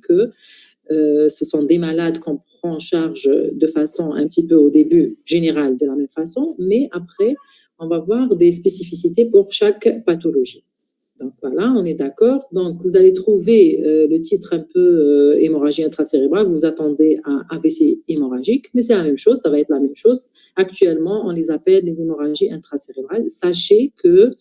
que ce sont des malades qu'on prend en charge de façon un petit peu au début générale de la même façon, mais après, on va voir des spécificités pour chaque pathologie. Donc voilà, on est d'accord. Donc vous allez trouver le titre un peu hémorragie intracérébrale, vous attendez à AVC hémorragique, mais c'est la même chose, ça va être la même chose. Actuellement, on les appelle les hémorragies intracérébrales. Sachez que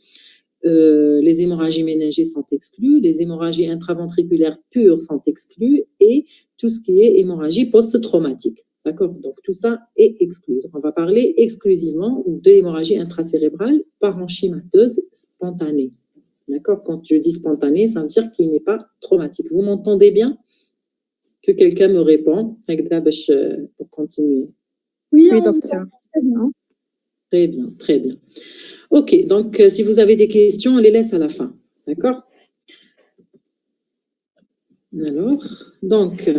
les hémorragies méningées sont exclues, les hémorragies intraventriculaires pures sont exclues et tout ce qui est hémorragie post-traumatique. D'accord? Donc, tout ça est exclu. On va parler exclusivement de l'hémorragie intracérébrale parenchymateuse spontanée. D'accord? Quand je dis spontanée, ça veut dire qu'il n'est pas traumatique. Vous m'entendez bien? Que quelqu'un me répond pour continuer. Oui, docteur. Très bien. Très bien, très bien. OK, donc si vous avez des questions, on les laisse à la fin. D'accord? Alors, donc,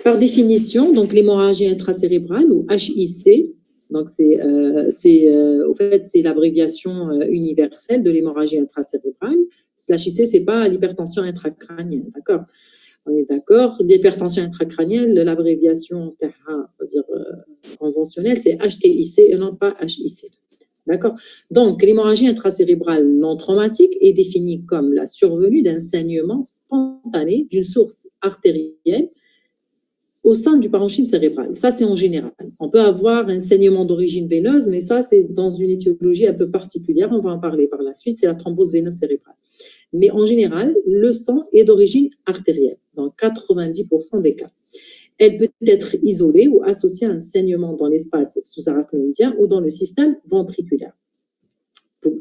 par définition, donc l'hémorragie intracérébrale ou HIC, donc au fait, c'est l'abréviation universelle de l'hémorragie intracérébrale. L'HIC, c'est pas l'hypertension intracrânienne, d'accord? On est d'accord. L'hypertension intracrânienne, l'abréviation c'est-à-dire conventionnelle, c'est HTIC et non pas HIC. D'accord? Donc, l'hémorragie intracérébrale non traumatique est définie comme la survenue d'un saignement spontané d'une source artérielle au sein du parenchyme cérébral. Ça, c'est en général. On peut avoir un saignement d'origine veineuse, mais ça, c'est dans une étiologie un peu particulière. On va en parler par la suite. C'est la thrombose veineuse cérébrale. Mais en général, le sang est d'origine artérielle, dans 90% des cas. Elle peut être isolée ou associée à un saignement dans l'espace sous-arachnoïdien ou dans le système ventriculaire.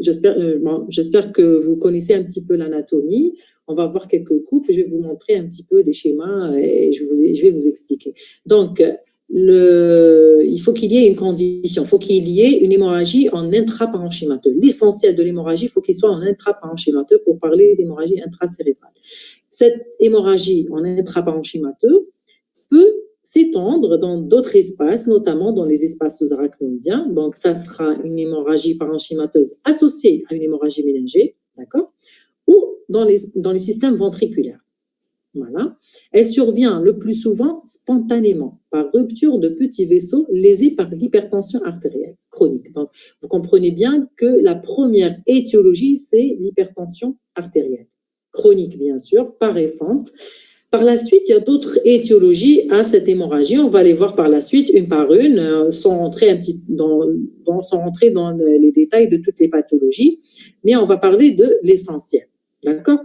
J'espère que vous connaissez un petit peu l'anatomie. On va voir quelques coupes. Je vais vous montrer un petit peu des schémas et je vais vous expliquer. Donc, il faut qu'il y ait une condition. Il faut qu'il y ait une hémorragie en intraparenchymateux. L'essentiel de l'hémorragie, il faut qu'il soit en intraparenchymateux pour parler d'hémorragie intracérébrale. Cette hémorragie en intraparenchymateux peut s'étendre dans d'autres espaces, notamment dans les espaces sous-arachnoïdiens. Donc, ça sera une hémorragie parenchymateuse associée à une hémorragie méningée, d'accord? Ou dans les systèmes ventriculaires. Voilà. Elle survient le plus souvent spontanément, par rupture de petits vaisseaux lésés par l'hypertension artérielle chronique. Donc, vous comprenez bien que la première étiologie, c'est l'hypertension artérielle chronique, bien sûr, pas récente. Par la suite, il y a d'autres étiologies à cette hémorragie. On va les voir par la suite, une par une, sans rentrer dans les détails de toutes les pathologies. Mais on va parler de l'essentiel. D'accord?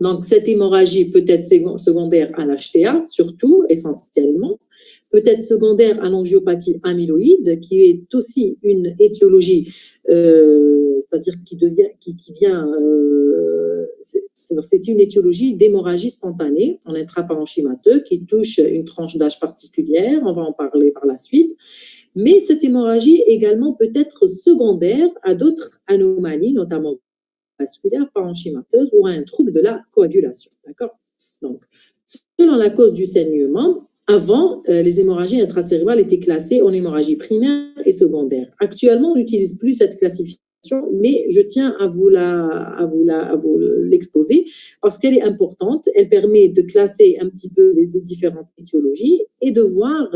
Donc, cette hémorragie peut être secondaire à l'HTA, surtout, essentiellement. Peut être secondaire à l'angiopathie amyloïde, qui est aussi une étiologie, c'est-à-dire c'est une étiologie d'hémorragie spontanée en intraparenchymateux qui touche une tranche d'âge particulière. On va en parler par la suite. Mais cette hémorragie également peut être secondaire à d'autres anomalies, notamment vasculaire, parenchymateuse ou à un trouble de la coagulation. D'accord? Donc, selon la cause du saignement, avant, les hémorragies intracérébrales étaient classées en hémorragie primaire et secondaire. Actuellement, on n'utilise plus cette classification, mais je tiens à vous l'exposer parce qu'elle est importante. Elle permet de classer un petit peu les différentes étiologies et de voir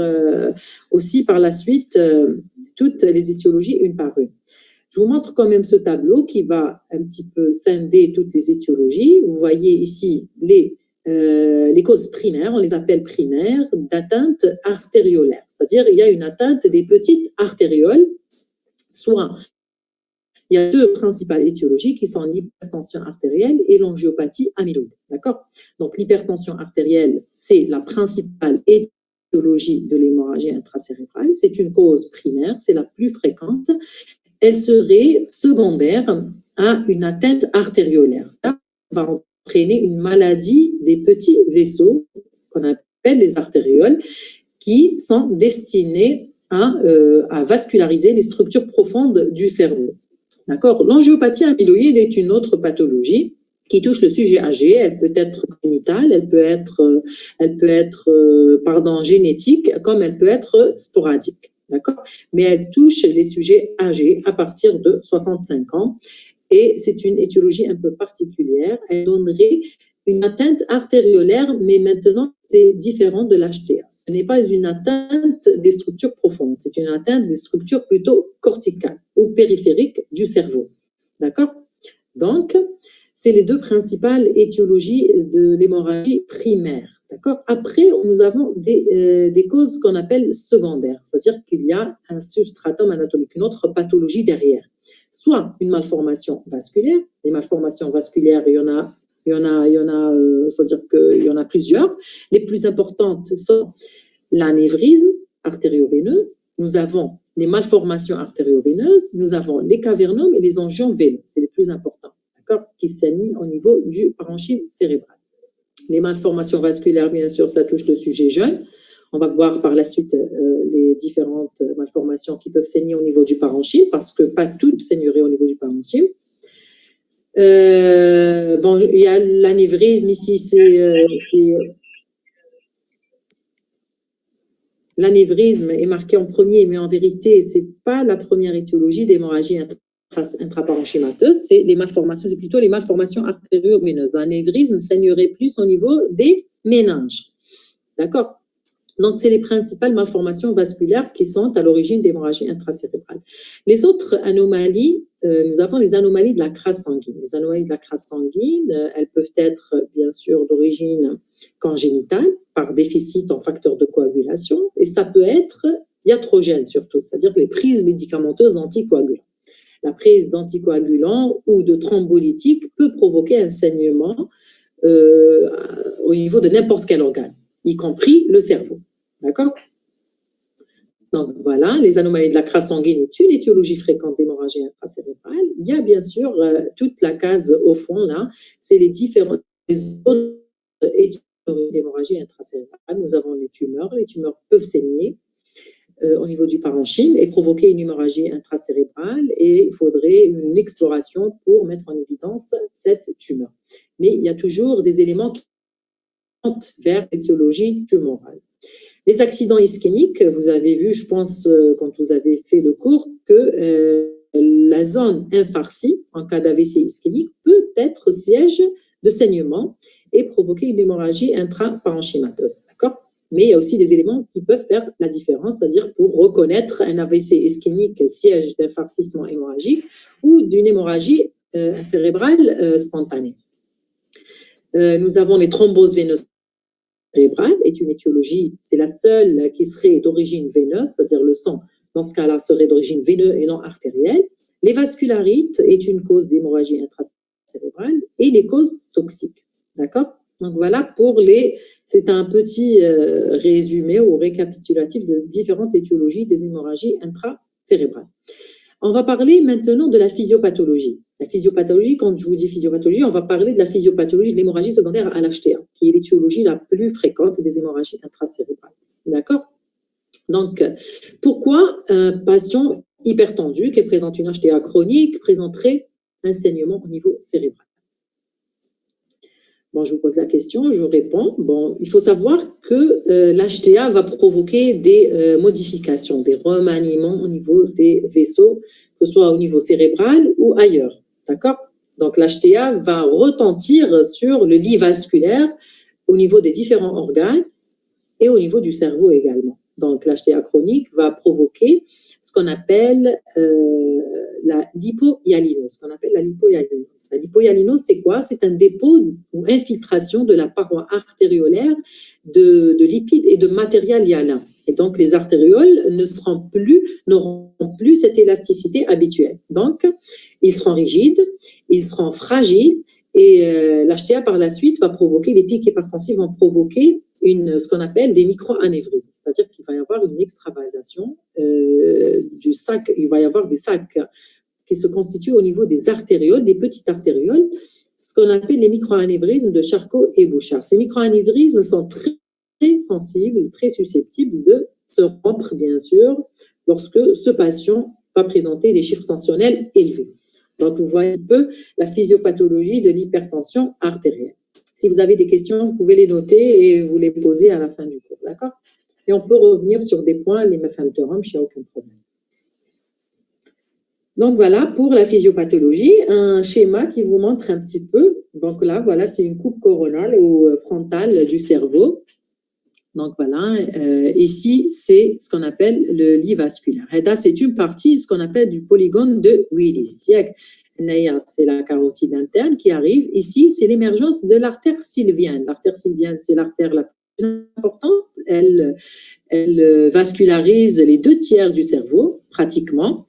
aussi par la suite toutes les étiologies une par une. Je vous montre quand même ce tableau qui va un petit peu scinder toutes les étiologies. Vous voyez ici les causes primaires, on les appelle primaires, d'atteinte artériolaire. C'est-à-dire il y a une atteinte des petites artérioles, soit il y a deux principales étiologies qui sont l'hypertension artérielle et l'angiopathie amyloïde. D'accord? Donc l'hypertension artérielle, c'est la principale étiologie de l'hémorragie intracérébrale. C'est une cause primaire, c'est la plus fréquente. Elle serait secondaire à une atteinte artériolaire. Ça va entraîner une maladie des petits vaisseaux qu'on appelle les artérioles qui sont destinés à vasculariser les structures profondes du cerveau. D'accord? L'angiopathie amyloïde est une autre pathologie qui touche le sujet âgé. Elle peut être génitale, elle peut être génétique, comme elle peut être sporadique. D'accord? Mais elle touche les sujets âgés à partir de 65 ans. Et c'est une étiologie un peu particulière. Elle donnerait une atteinte artériolaire, mais maintenant, c'est différent de l'HTA. Ce n'est pas une atteinte des structures profondes, c'est une atteinte des structures plutôt corticales ou périphériques du cerveau. D'accord? Donc, c'est les deux principales étiologies de l'hémorragie primaire. D'accord? Après, nous avons des causes qu'on appelle secondaires, c'est-à-dire qu'il y a un substratum anatomique, une autre pathologie derrière. Soit une malformation vasculaire. Les malformations vasculaires, il y en a, c'est-à-dire qu'il y en a plusieurs. Les plus importantes sont l'anévrisme artério-veineux. Nous avons les malformations artério-veineuses, nous avons les cavernomes et les angiomes veineux. C'est les plus importants, d'accord, qui saignent au niveau du parenchyme cérébral. Les malformations vasculaires, bien sûr, ça touche le sujet jeune. On va voir par la suite les différentes malformations qui peuvent saigner au niveau du parenchyme, parce que pas toutes saigneraient au niveau du parenchyme. Bon, il y a l'anévrisme ici, l'anévrisme est marqué en premier, mais en vérité, ce n'est pas la première étiologie d'hémorragie intraparenchymateuse, c'est les malformations, c'est plutôt les malformations artério-veineuses. L'anévrisme saignerait plus au niveau des méninges. D'accord? Donc, c'est les principales malformations vasculaires qui sont à l'origine d'hémorragie intracérébrale. Les autres anomalies, nous avons les anomalies de la crasse sanguine. Les anomalies de la crasse sanguine, elles peuvent être bien sûr d'origine congénitale, par déficit en facteurs de coagulation, et ça peut être iatrogène surtout, c'est-à-dire les prises médicamenteuses d'anticoagulants. La prise d'anticoagulants ou de thrombolytiques peut provoquer un saignement au niveau de n'importe quel organe, y compris le cerveau. D'accord? Donc voilà, les anomalies de la crasse sanguine est une étiologie fréquente d'hémorragie intracérébrale. Il y a bien sûr toute la case au fond là, c'est les différentes autres étiologies d'hémorragie intracérébrale. Nous avons les tumeurs peuvent saigner au niveau du parenchyme et provoquer une hémorragie intracérébrale, et il faudrait une exploration pour mettre en évidence cette tumeur. Mais il y a toujours des éléments qui montent vers l'étiologie tumorale. Les accidents ischémiques, vous avez vu, je pense, quand vous avez fait le cours, que la zone infarcie, en cas d'AVC ischémique, peut être siège de saignement et provoquer une hémorragie intraparenchymateuse. D'accord? Mais il y a aussi des éléments qui peuvent faire la différence, c'est-à-dire pour reconnaître un AVC ischémique, siège d'infarcissement hémorragique, ou d'une hémorragie cérébrale spontanée. Nous avons les thromboses veineuses cérébrale est une étiologie, c'est la seule qui serait d'origine veineuse, c'est-à-dire le sang, dans ce cas-là, serait d'origine veineuse et non artérielle. Les vascularites est une cause d'hémorragie intracérébrale et les causes toxiques. D'accord? Donc voilà c'est un petit résumé ou récapitulatif de différentes étiologies des hémorragies intracérébrales. On va parler maintenant de la physiopathologie. La physiopathologie, quand je vous dis physiopathologie, on va parler de la physiopathologie de l'hémorragie secondaire à l'HTA, qui est l'étiologie la plus fréquente des hémorragies intracérébrales. D'accord? Donc, pourquoi un patient hypertendu qui présente une HTA chronique présenterait un saignement au niveau cérébral? Bon, je vous pose la question, je réponds. Bon, il faut savoir que l'HTA va provoquer des modifications, des remaniements au niveau des vaisseaux, que ce soit au niveau cérébral ou ailleurs. D'accord? Donc, l'HTA va retentir sur le lit vasculaire au niveau des différents organes et au niveau du cerveau également. Donc, l'HTA chronique va provoquer ce qu'on appelle la lipohyalinose. La lipohyalinose, c'est quoi? C'est un dépôt ou infiltration de la paroi artériolaire de lipides et de matériel hyalin. Et donc, les artérioles n'auront plus cette élasticité habituelle. Donc, ils seront rigides, ils seront fragiles, et l'HTA, par la suite, va provoquer, les pics hypertensifs vont provoquer ce qu'on appelle des micro-anévrismes, c'est-à-dire qu'il va y avoir une extravasation du sac, il va y avoir des sacs qui se constituent au niveau des artérioles, des petites artérioles, ce qu'on appelle les micro-anévrismes de Charcot et Bouchard. Ces micro-anévrismes sont très, très sensibles, très susceptibles de se rompre, bien sûr, lorsque ce patient va présenter des chiffres tensionnels élevés. Donc, vous voyez un peu la physiopathologie de l'hypertension artérielle. Si vous avez des questions, vous pouvez les noter et vous les poser à la fin du cours, d'accord? Et on peut revenir sur des points, les mefamterums, il n'y a aucun problème. Donc voilà pour la physiopathologie, un schéma qui vous montre un petit peu. Donc là, voilà, c'est une coupe coronale ou frontale du cerveau. Donc voilà, ici, c'est ce qu'on appelle le lit vasculaire. Et là, c'est une partie, ce qu'on appelle du polygone de Willis. C'est la carotide interne qui arrive. Ici, c'est l'émergence de l'artère sylvienne. L'artère sylvienne, c'est l'artère la plus importante. Elle vascularise les 2/3 du cerveau, pratiquement.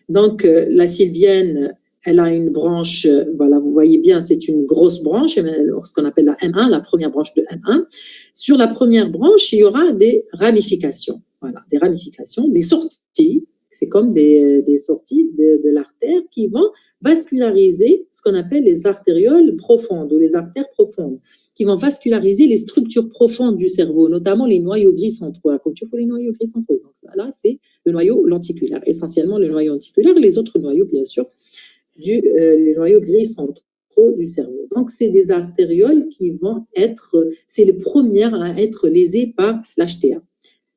Donc, la sylvienne, elle a une branche, voilà, vous voyez bien, c'est une grosse branche, ce qu'on appelle la M1, la première branche de M1. Sur la première branche, il y aura des ramifications, voilà, des ramifications, des sorties, c'est comme des sorties de l'artère qui vont vasculariser ce qu'on appelle les artérioles profondes ou les artères profondes, qui vont vasculariser les structures profondes du cerveau, notamment les noyaux gris centraux. Comme tu vois les noyaux gris centraux, donc là, c'est le noyau lenticulaire, essentiellement le noyau lenticulaire et les autres noyaux, bien sûr, les noyaux gris centraux du cerveau. Donc, c'est des artérioles qui vont être, c'est les premières à être lésées par l'HTA.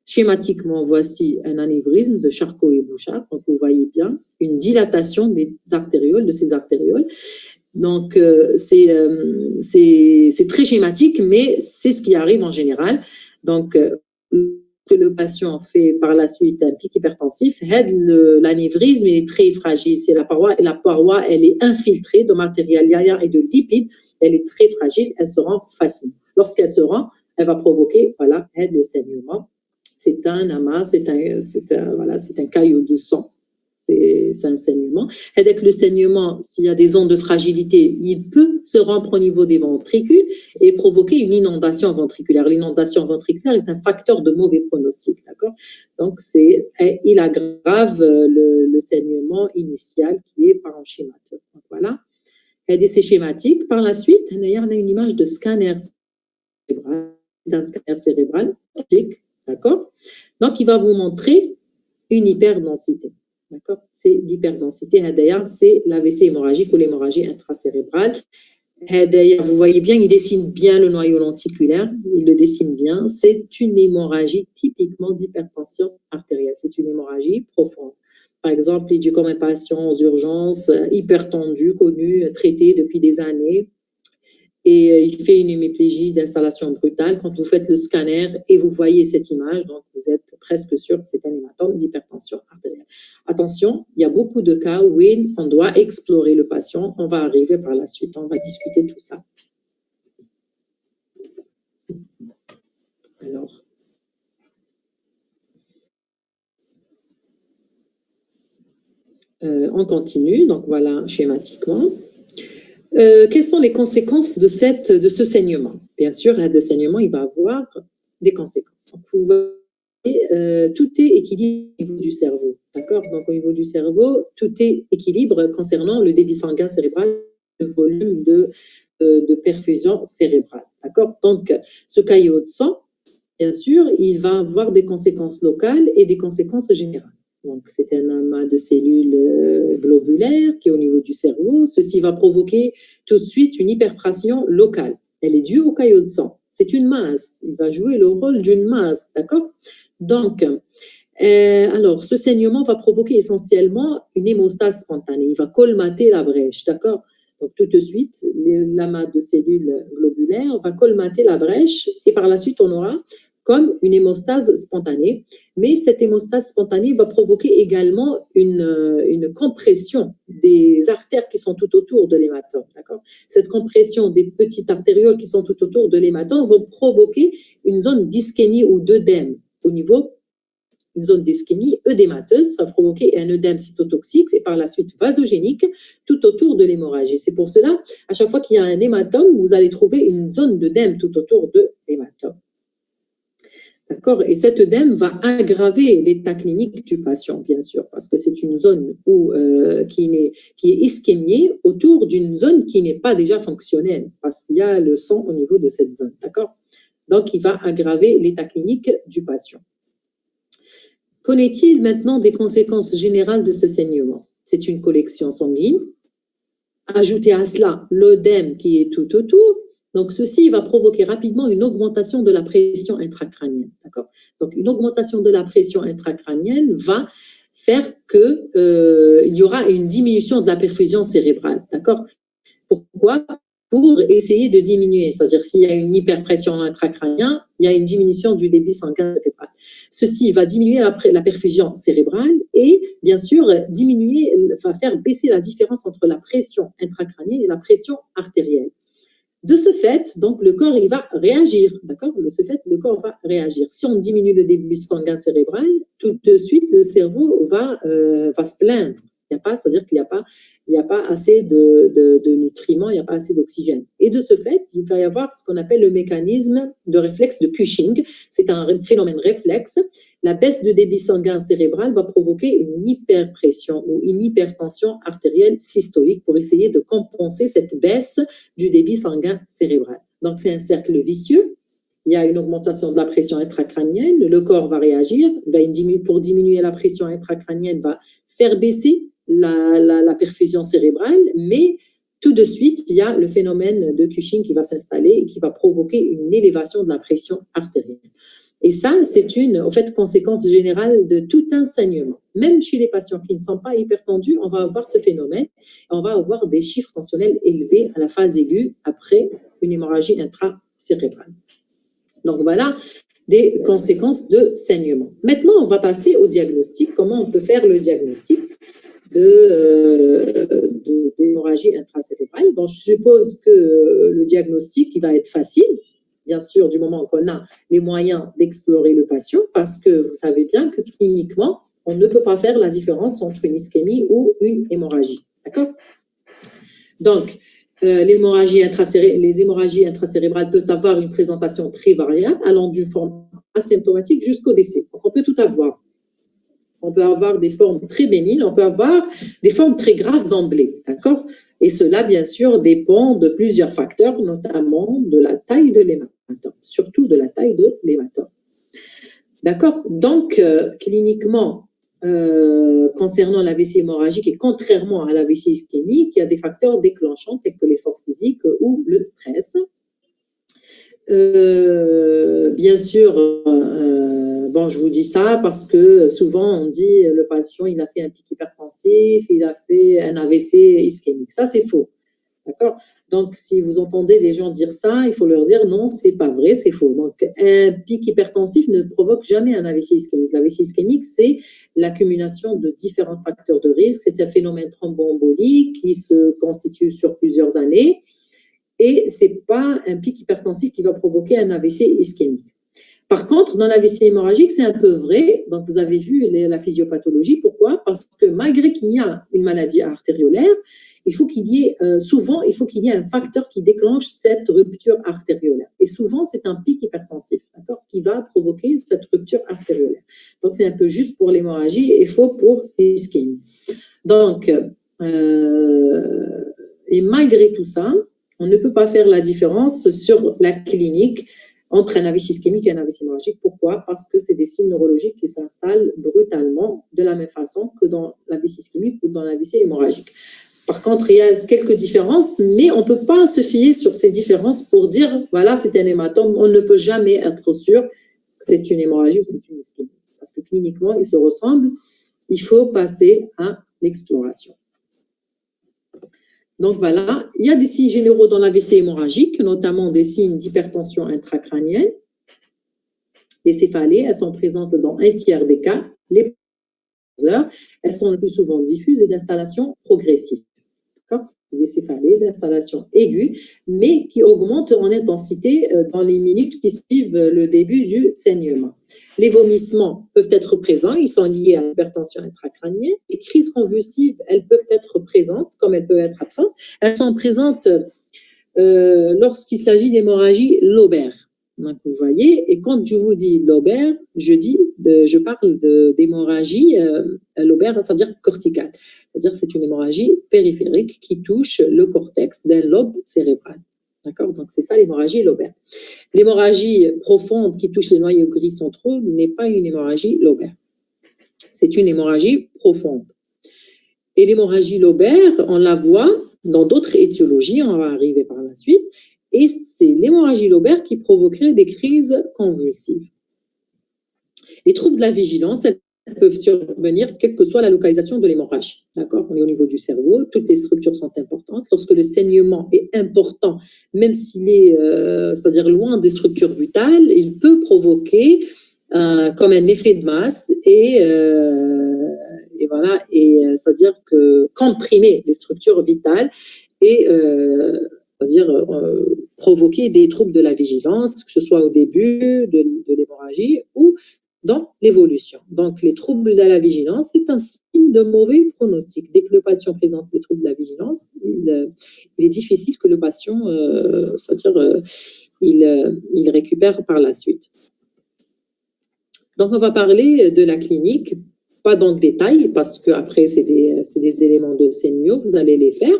Schématiquement, voici un anévrisme de Charcot et Bouchard. Donc, vous voyez bien une dilatation des artérioles, de ces artérioles. Donc, c'est très schématique, mais c'est ce qui arrive en général. Donc, que le patient fait par la suite un pic hypertensif, l'anévrisme est très fragile. C'est la paroi, elle est infiltrée de matériel aérien et de lipides. Elle est très fragile, elle se rend facilement. Lorsqu'elle se rend, elle va provoquer, voilà, le saignement. C'est un amas, c'est un caillot de sang. C'est un saignement. Et avec le saignement, s'il y a des zones de fragilité, il peut se rompre au niveau des ventricules et provoquer une inondation ventriculaire. L'inondation ventriculaire est un facteur de mauvais pronostic, d'accord? Donc, il aggrave le saignement initial qui est parenchémateur. Donc, voilà. Et c'est schématique. Par la suite, on a une image de scanner cérébral, d'un scanner cérébral, d'accord? Donc, il va vous montrer une hyperdensité. D'accord? C'est l'hyperdensité. D'ailleurs, c'est l'AVC hémorragique ou l'hémorragie intracérébrale. D'ailleurs, vous voyez bien, il dessine bien le noyau lenticulaire. Il le dessine bien. C'est une hémorragie typiquement d'hypertension artérielle. C'est une hémorragie profonde. Par exemple, il dit comme un patient aux urgences, hypertendu, connu, traité depuis des années. Et il fait une hémiplégie d'installation brutale. Quand vous faites le scanner et vous voyez cette image, donc vous êtes presque sûr que c'est un hématome d'hypertension artérielle. Attention, il y a beaucoup de cas où on doit explorer le patient. On va arriver par la suite, on va discuter de tout ça. Alors, on continue. Donc voilà, schématiquement. Quelles sont les conséquences de ce saignement? Bien sûr, le saignement, il va avoir des conséquences. Donc, vous voyez, tout est équilibré au niveau du cerveau, d'accord? Donc, au niveau du cerveau, tout est équilibre concernant le débit sanguin cérébral, le volume de perfusion cérébrale, d'accord? Donc, ce caillot de sang, bien sûr, il va avoir des conséquences locales et des conséquences générales. Donc, c'est un amas de cellules globulaires qui est au niveau du cerveau. Ceci va provoquer tout de suite une hyperpression locale. Elle est due au caillot de sang. C'est une masse. Il va jouer le rôle d'une masse, d'accord? Donc, alors, ce saignement va provoquer essentiellement une hémostase spontanée. Il va colmater la brèche, d'accord? Donc, tout de suite, l'amas de cellules globulaires va colmater la brèche et par la suite, on aura comme une hémostase spontanée. Mais cette hémostase spontanée va provoquer également une compression des artères qui sont tout autour de l'hématome, d'accord? Cette compression des petites artérioles qui sont tout autour de l'hématome va provoquer une zone d'ischémie ou d'œdème au niveau une zone d'ischémie œdémateuse, ça va provoquer un œdème cytotoxique et par la suite vasogénique tout autour de l'hémorragie. C'est pour cela, à chaque fois qu'il y a un hématome, vous allez trouver une zone d'œdème tout autour de l'hématome. D'accord? Et cet œdème va aggraver l'état clinique du patient, bien sûr, parce que c'est une zone qui est ischémiée autour d'une zone qui n'est pas déjà fonctionnelle, parce qu'il y a le sang au niveau de cette zone. D'accord? Donc, il va aggraver l'état clinique du patient. Qu'en-est-il maintenant des conséquences générales de ce saignement? C'est une collection sanguine. Ajoutez à cela l'œdème qui est tout autour. Donc, ceci va provoquer rapidement une augmentation de la pression intracrânienne. D'accord? Donc, une augmentation de la pression intracrânienne va faire que il y aura une diminution de la perfusion cérébrale, d'accord? Pourquoi? Pour essayer de diminuer, c'est-à-dire s'il y a une hyperpression intracrânienne, il y a une diminution du débit sanguin cérébral. Ceci va diminuer la perfusion cérébrale et bien sûr diminuer, va faire baisser la différence entre la pression intracrânienne et la pression artérielle. De ce fait, donc, le corps, il va réagir, d'accord? De ce fait, le corps va réagir. Si on diminue le débit sanguin cérébral, tout de suite, le cerveau va se plaindre. Il n'y a pas, c'est-à-dire qu'il n'y a pas assez de nutriments, il n'y a pas assez d'oxygène. Et de ce fait, il va y avoir ce qu'on appelle le mécanisme de réflexe de Cushing. C'est un phénomène réflexe. La baisse de débit sanguin cérébral va provoquer une hyperpression ou une hypertension artérielle systolique pour essayer de compenser cette baisse du débit sanguin cérébral. Donc, c'est un cercle vicieux. Il y a une augmentation de la pression intracrânienne, le corps va réagir, pour diminuer la pression intracrânienne, va faire baisser la perfusion cérébrale, mais tout de suite, il y a le phénomène de Cushing qui va s'installer et qui va provoquer une élévation de la pression artérielle. Et ça, c'est en fait, conséquence générale de tout un saignement. Même chez les patients qui ne sont pas hypertendus, on va avoir ce phénomène. On va avoir des chiffres tensionnels élevés à la phase aiguë après une hémorragie intracérébrale. Donc, voilà des conséquences de saignement. Maintenant, on va passer au diagnostic. Comment on peut faire le diagnostic d'hémorragie intracérébrale? Bon, je suppose que le diagnostic, il va être facile, bien sûr, du moment qu'on a les moyens d'explorer le patient, parce que vous savez bien que cliniquement, on ne peut pas faire la différence entre une ischémie ou une hémorragie. D'accord? Donc, les hémorragies intracérébrales peuvent avoir une présentation très variable, allant d'une forme asymptomatique jusqu'au décès. Donc, on peut tout avoir. On peut avoir des formes très bénignes, on peut avoir des formes très graves d'emblée, d'accord? Et cela, bien sûr, dépend de plusieurs facteurs, notamment de la taille de l'hématome, surtout de la taille de l'hématome. D'accord? Donc, cliniquement, concernant l'AVC hémorragique et contrairement à l'AVC ischémique, il y a des facteurs déclenchants tels que l'effort physique ou le stress. Bien sûr, bon, je vous dis ça parce que souvent on dit le patient il a fait un pic hypertensif, il a fait un AVC ischémique. Ça, c'est faux. D'accord? Donc, si vous entendez des gens dire ça, il faut leur dire non, c'est pas vrai, c'est faux. Donc, un pic hypertensif ne provoque jamais un AVC ischémique. L'AVC ischémique, c'est l'accumulation de différents facteurs de risque. C'est un phénomène thromboembolique qui se constitue sur plusieurs années et c'est pas un pic hypertensif qui va provoquer un AVC ischémique. Par contre, dans l'AVC hémorragique, c'est un peu vrai. Donc, vous avez vu la physiopathologie. Pourquoi? Parce que malgré qu'il y a une maladie artériolaire, il faut qu'il y ait un facteur qui déclenche cette rupture artériolaire. Et souvent, c'est un pic hypertensif, d'accord, qui va provoquer cette rupture artériolaire. Donc, c'est un peu juste pour l'hémorragie et faux pour l'ischémie. Donc, et malgré tout ça, on ne peut pas faire la différence sur la clinique entre un AVC ischémique et un AVC hémorragique. Pourquoi? Parce que c'est des signes neurologiques qui s'installent brutalement de la même façon que dans l'AVC ischémique ou dans l'AVC hémorragique. Par contre, il y a quelques différences, mais on ne peut pas se fier sur ces différences pour dire, voilà, c'est un hématome. On ne peut jamais être sûr que c'est une hémorragie ou c'est une ischémie. Parce que cliniquement, ils se ressemblent. Il faut passer à l'exploration. Donc voilà, il y a des signes généraux dans l'AVC hémorragique, notamment des signes d'hypertension intracrânienne. Les céphalées, elles sont présentes dans un tiers des cas. Les elles sont le plus souvent diffuses et d'installation progressive. Des céphalées d'installation aiguë, mais qui augmentent en intensité dans les minutes qui suivent le début du saignement. Les vomissements peuvent être présents, ils sont liés à l'hypertension intracrânienne. Les crises convulsives, elles peuvent être présentes, comme elles peuvent être absentes. Elles sont présentes lorsqu'il s'agit d'hémorragie lobaire. Donc, vous voyez, et quand je vous dis lobaire, je parle d'hémorragie lobaire, c'est-à-dire corticale. C'est-à-dire que c'est une hémorragie périphérique qui touche le cortex d'un lobe cérébral. D'accord? Donc, c'est ça l'hémorragie lobaire. L'hémorragie profonde qui touche les noyaux gris centraux n'est pas une hémorragie lobaire. C'est une hémorragie profonde. Et l'hémorragie lobaire, on la voit dans d'autres étiologies, on va arriver par la suite, et c'est l'hémorragie lobaire qui provoquerait des crises convulsives. Les troubles de la vigilance, elles peuvent survenir quelle que soit la localisation de l'hémorragie. D'accord? On est au niveau du cerveau, toutes les structures sont importantes. Lorsque le saignement est important, même s'il est, c'est-à-dire loin des structures vitales, il peut provoquer comme un effet de masse et voilà, et c'est-à-dire que comprimer les structures vitales et c'est-à-dire provoquer des troubles de la vigilance, que ce soit au début de l'hémorragie ou dans l'évolution. Donc, les troubles de la vigilance, c'est un signe de mauvais pronostic. Dès que le patient présente des troubles de la vigilance, il est difficile que le patient, c'est-à-dire, il récupère par la suite. Donc, on va parler de la clinique, pas dans le détail, parce qu'après, c'est des éléments de sémio, vous allez les faire.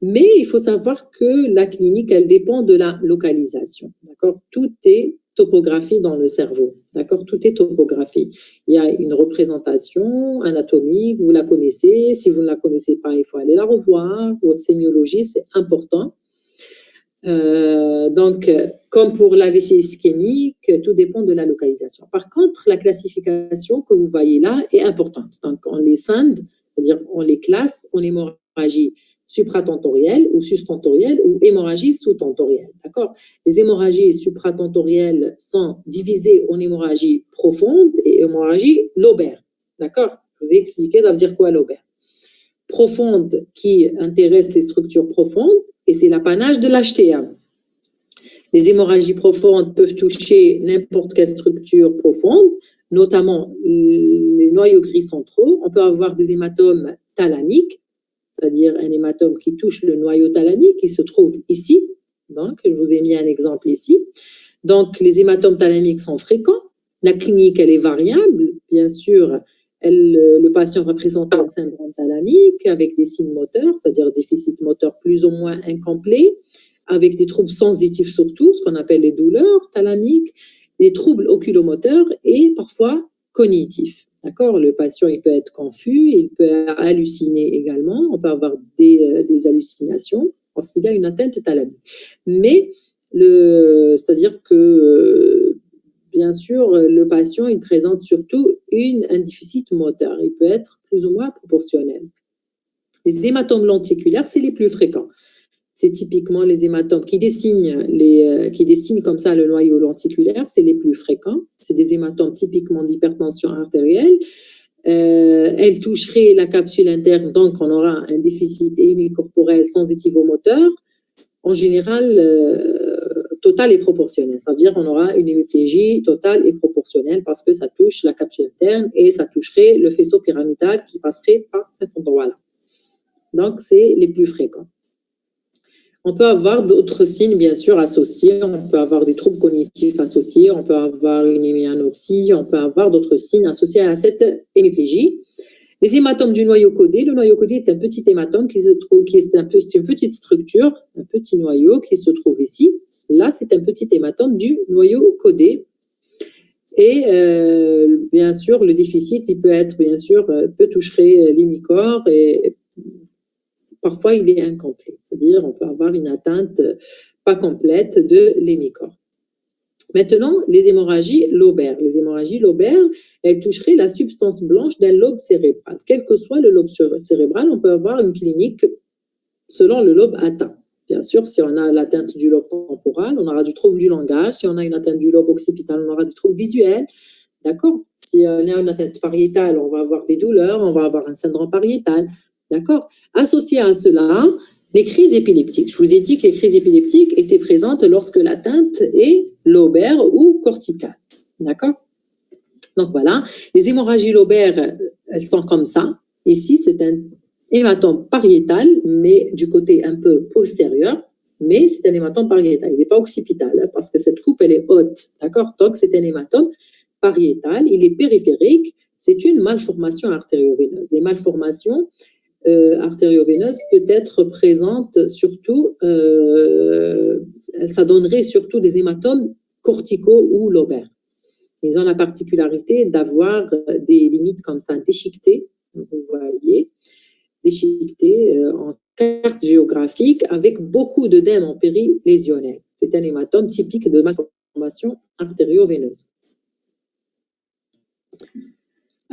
Mais il faut savoir que la clinique, elle dépend de la localisation. D'accord? Tout est topographie dans le cerveau. D'accord? Tout est topographie. Il y a une représentation anatomique, vous la connaissez. Si vous ne la connaissez pas, il faut aller la revoir. Votre sémiologie, c'est important. Donc, comme pour l'AVC ischémique, tout dépend de la localisation. Par contre, la classification que vous voyez là est importante. Donc, on les scinde, c'est-à-dire on les classe en hémorragie supratentorielle ou sustentorielle ou hémorragie sous-tentorielle. D'accord? Les hémorragies supratentorielles sont divisées en hémorragie profonde et hémorragie lobaire. D'accord? Je vous ai expliqué, ça veut dire quoi lobaire? Profonde qui intéresse les structures profondes et c'est l'apanage de l'HTA. Les hémorragies profondes peuvent toucher n'importe quelle structure profonde, notamment les noyaux gris centraux. On peut avoir des hématomes thalamiques, c'est-à-dire un hématome qui touche le noyau thalamique, qui se trouve ici. Donc, je vous ai mis un exemple ici. Donc, les hématomes thalamiques sont fréquents. La clinique, elle est variable. Bien sûr, le patient va présenter un syndrome thalamique avec des signes moteurs, c'est-à-dire déficit moteur plus ou moins incomplet, avec des troubles sensitifs surtout, ce qu'on appelle les douleurs thalamiques, des troubles oculomoteurs et parfois cognitifs. D'accord? Le patient, il peut être confus, il peut halluciner également, on peut avoir des hallucinations parce qu'il y a une atteinte thalamique. Mais c'est-à-dire que bien sûr, le patient, il présente surtout un déficit moteur. Il peut être plus ou moins proportionnel. Les hématomes lenticulaires, c'est les plus fréquents. C'est typiquement les hématomes qui dessinent comme ça le noyau lenticulaire, c'est les plus fréquents. C'est des hématomes typiquement d'hypertension artérielle. Elle toucherait la capsule interne, donc on aura un déficit hémicorporel sensitivo-moteur. En général, total et proportionnel. Ça veut dire qu'on aura une hémiplégie totale et proportionnelle parce que ça touche la capsule interne et ça toucherait le faisceau pyramidal qui passerait par cet endroit-là. Donc, c'est les plus fréquents. On peut avoir d'autres signes, bien sûr, associés. On peut avoir des troubles cognitifs associés. On peut avoir une hémianopsie. On peut avoir d'autres signes associés à cette hémiplégie. Les hématomes du noyau codé. Le noyau codé est un petit hématome qui est une petite structure, un petit noyau qui se trouve ici. Là, c'est un petit hématome du noyau codé. Et bien sûr, le déficit, il peut être, bien sûr, peut toucher l'hémicorps et parfois, il est incomplet. C'est-à-dire, on peut avoir une atteinte pas complète de l'hémicorps. Maintenant, les hémorragies lobaires. Les hémorragies lobaires, elles toucheraient la substance blanche d'un lobe cérébral. Quel que soit le lobe cérébral, on peut avoir une clinique selon le lobe atteint. Bien sûr, si on a l'atteinte du lobe temporal, on aura du trouble du langage. Si on a une atteinte du lobe occipital, on aura des troubles visuels. D'accord? Si on a une atteinte pariétale, on va avoir des douleurs, on va avoir un syndrome pariétal. D'accord? Associé à cela, les crises épileptiques. Je vous ai dit que les crises épileptiques étaient présentes lorsque l'atteinte est lobaire ou corticale. D'accord? Donc voilà, les hémorragies lobaires, elles sont comme ça. Ici, c'est un hématome pariétal, mais du côté un peu postérieur, mais c'est un hématome pariétal. Il n'est pas occipital, parce que cette coupe, elle est haute. D'accord? Donc, c'est un hématome pariétal. Il est périphérique. C'est une malformation artério-veineuse. Les malformations artério-veineuse peut être présente surtout, ça donnerait surtout des hématomes corticaux ou lobaires. Ils ont la particularité d'avoir des limites comme ça déchiquetées, vous voyez, déchiquetées en carte géographique avec beaucoup d'œdème en périlésionnel. C'est un hématome typique de malformation artério-veineuse.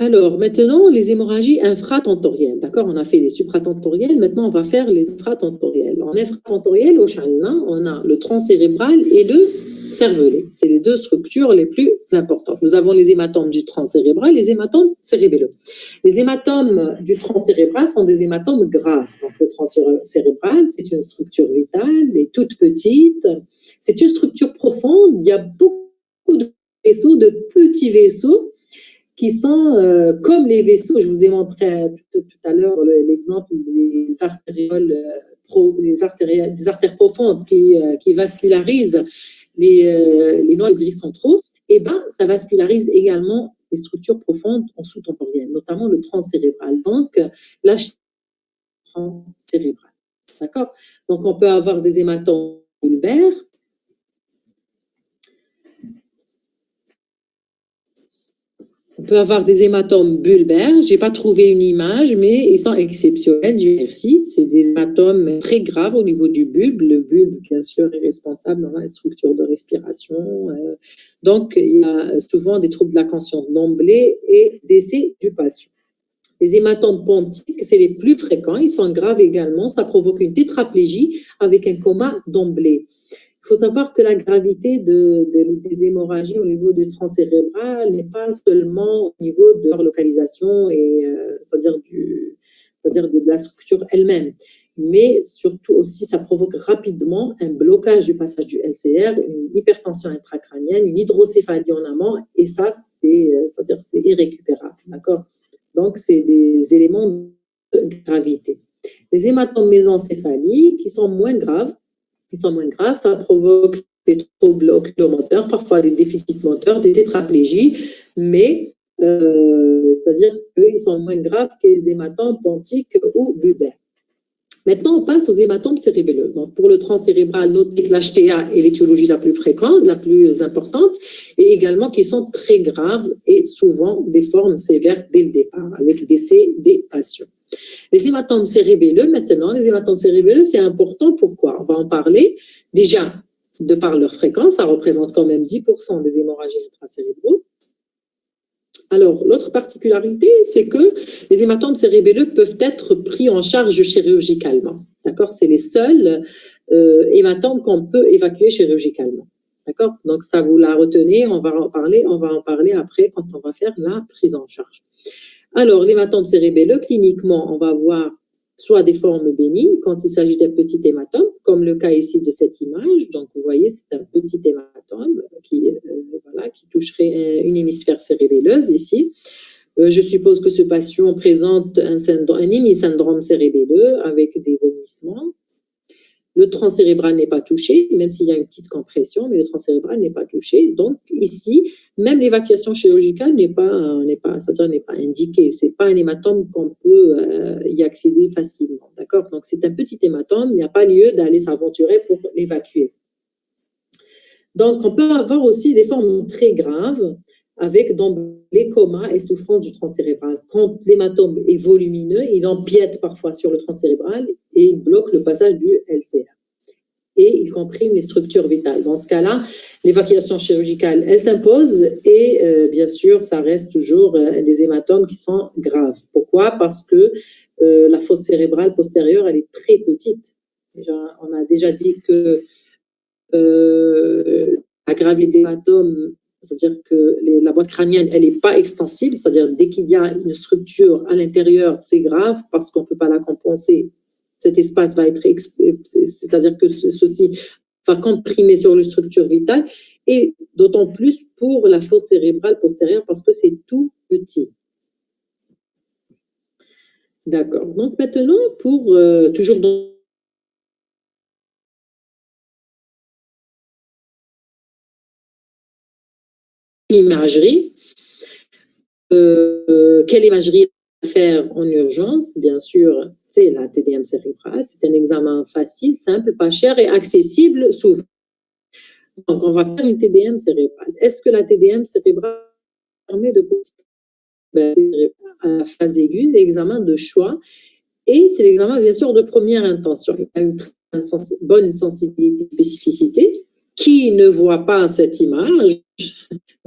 Alors, maintenant, les hémorragies infratentorielles, d'accord? On a fait les supratentorielles, maintenant on va faire les infratentorielles. En infratentorielle, au Chana, on a le tronc cérébral et le cervelet. C'est les deux structures les plus importantes. Nous avons les hématomes du tronc cérébral et les hématomes cérébelleux. Les hématomes du tronc cérébral sont des hématomes graves. Donc, le tronc cérébral, c'est une structure vitale, et toute petite. C'est une structure profonde. Il y a beaucoup de vaisseaux, de petits vaisseaux, qui sont comme les vaisseaux. Je vous ai montré tout à l'heure l'exemple des artérioles, des artères profondes qui vascularisent les noyaux gris centraux. Et ben, ça vascularise également les structures profondes en sous-temporelle, notamment le tronc cérébral. Donc, là, tronc cérébral. D'accord? Donc, on peut avoir des hématomes bulbaires. On peut avoir des hématomes bulbaires. Je n'ai pas trouvé une image, mais ils sont exceptionnels. Dieu merci. C'est des hématomes très graves au niveau du bulbe. Le bulbe, bien sûr, est responsable dans la structure de respiration. Donc, il y a souvent des troubles de la conscience d'emblée et décès du patient. Les hématomes pontiques, c'est les plus fréquents. Ils sont graves également. Ça provoque une tétraplégie avec un coma d'emblée. Il faut savoir que la gravité des hémorragies au niveau du tronc cérébral n'est pas seulement au niveau de leur localisation, c'est-à-dire de la structure elle-même, mais surtout aussi, ça provoque rapidement un blocage du passage du LCR, une hypertension intracrânienne, une hydrocéphalie en amont, et ça, c'est-à-dire c'est irrécupérable, d'accord? Donc, c'est des éléments de gravité. Les hématomes mésencéphaliques, qui sont moins graves, ça provoque des troubles oculomoteurs, parfois des déficits moteurs, des tétraplégies, mais c'est-à-dire qu'ils sont moins graves que les hématomes pontiques ou bulbaires. Maintenant, on passe aux hématomes cérébelleux. Donc, pour le tronc cérébral, notez que l'HTA est l'étiologie la plus fréquente, la plus importante, et également qu'ils sont très graves et souvent des formes sévères dès le départ, avec décès des patients. Les hématomes cérébelleux, maintenant, les hématomes cérébelleux, c'est important. Pourquoi? On va en parler. Déjà, de par leur fréquence, ça représente quand même 10% des hémorragies intracérébraux. Alors, l'autre particularité, c'est que les hématomes cérébelleux peuvent être pris en charge chirurgicalement. D'accord? C'est les seuls hématomes qu'on peut évacuer chirurgicalement. D'accord? Donc, ça, vous la retenez, on va en parler après quand on va faire la prise en charge. Alors, l'hématome cérébelleux, cliniquement, on va voir soit des formes bénignes quand il s'agit d'un petit hématome, comme le cas ici de cette image. Donc, vous voyez, c'est un petit hématome qui toucherait une hémisphère cérébelleuse ici. Je suppose que ce patient présente un hémisyndrome cérébelleux avec des vomissements. Le tronc cérébral n'est pas touché, même s'il y a une petite compression, mais le tronc cérébral n'est pas touché. Donc, ici, même l'évacuation chirurgicale n'est pas indiquée. Ce n'est pas un hématome qu'on peut y accéder facilement. D'accord? Donc, c'est un petit hématome. Il n'y a pas lieu d'aller s'aventurer pour l'évacuer. Donc, on peut avoir aussi des formes très graves avec les comas et souffrances du tronc cérébral. Quand l'hématome est volumineux, il empiète parfois sur le tronc cérébral et il bloque le passage du LCR. Et il comprime les structures vitales. Dans ce cas-là, l'évacuation chirurgicale, elle s'impose et bien sûr, ça reste toujours des hématomes qui sont graves. Pourquoi? Parce que la fosse cérébrale postérieure, elle est très petite. On a déjà dit que la gravité des hématomes, c'est-à-dire que la boîte crânienne, elle n'est pas extensible, c'est-à-dire dès qu'il y a une structure à l'intérieur, c'est grave parce qu'on ne peut pas la compenser. Cet espace va être, c'est-à-dire que ceci va comprimer sur les structures vitales et d'autant plus pour la fosse cérébrale postérieure parce que c'est tout petit. D'accord. Donc maintenant, pour toujours dans l'imagerie, quelle imagerie faire en urgence? Bien sûr, c'est la TDM cérébrale. C'est un examen facile, simple, pas cher et accessible souvent. Donc, on va faire une TDM cérébrale. Est-ce que la TDM cérébrale permet de poser à la phase aiguë, l'examen de choix? Et c'est l'examen, bien sûr, de première intention. Il y a une bonne sensibilité, spécificité. Qui ne voit pas cette image?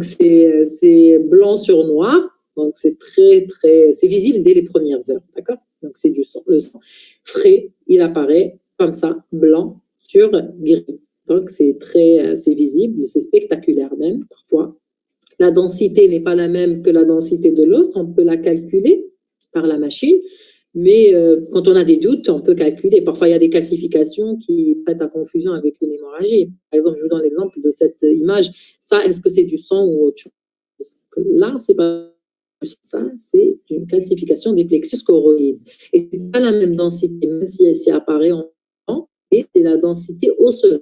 C'est blanc sur noir. Donc, c'est c'est visible dès les premières heures, d'accord? Donc, c'est du sang, le sang frais, il apparaît comme ça, blanc sur gris. Donc, c'est visible, c'est spectaculaire même, parfois. La densité n'est pas la même que la densité de l'os, on peut la calculer par la machine, mais quand on a des doutes, on peut calculer. Parfois, il y a des calcifications qui prêtent à confusion avec une hémorragie. Par exemple, je vous donne l'exemple de cette image. Ça, est-ce que c'est du sang ou autre chose? Là, c'est pas ça, c'est une calcification des plexus choroïdes. Et c'est pas la même densité, même si elle s'y apparaît en temps, et c'est la densité osseuse.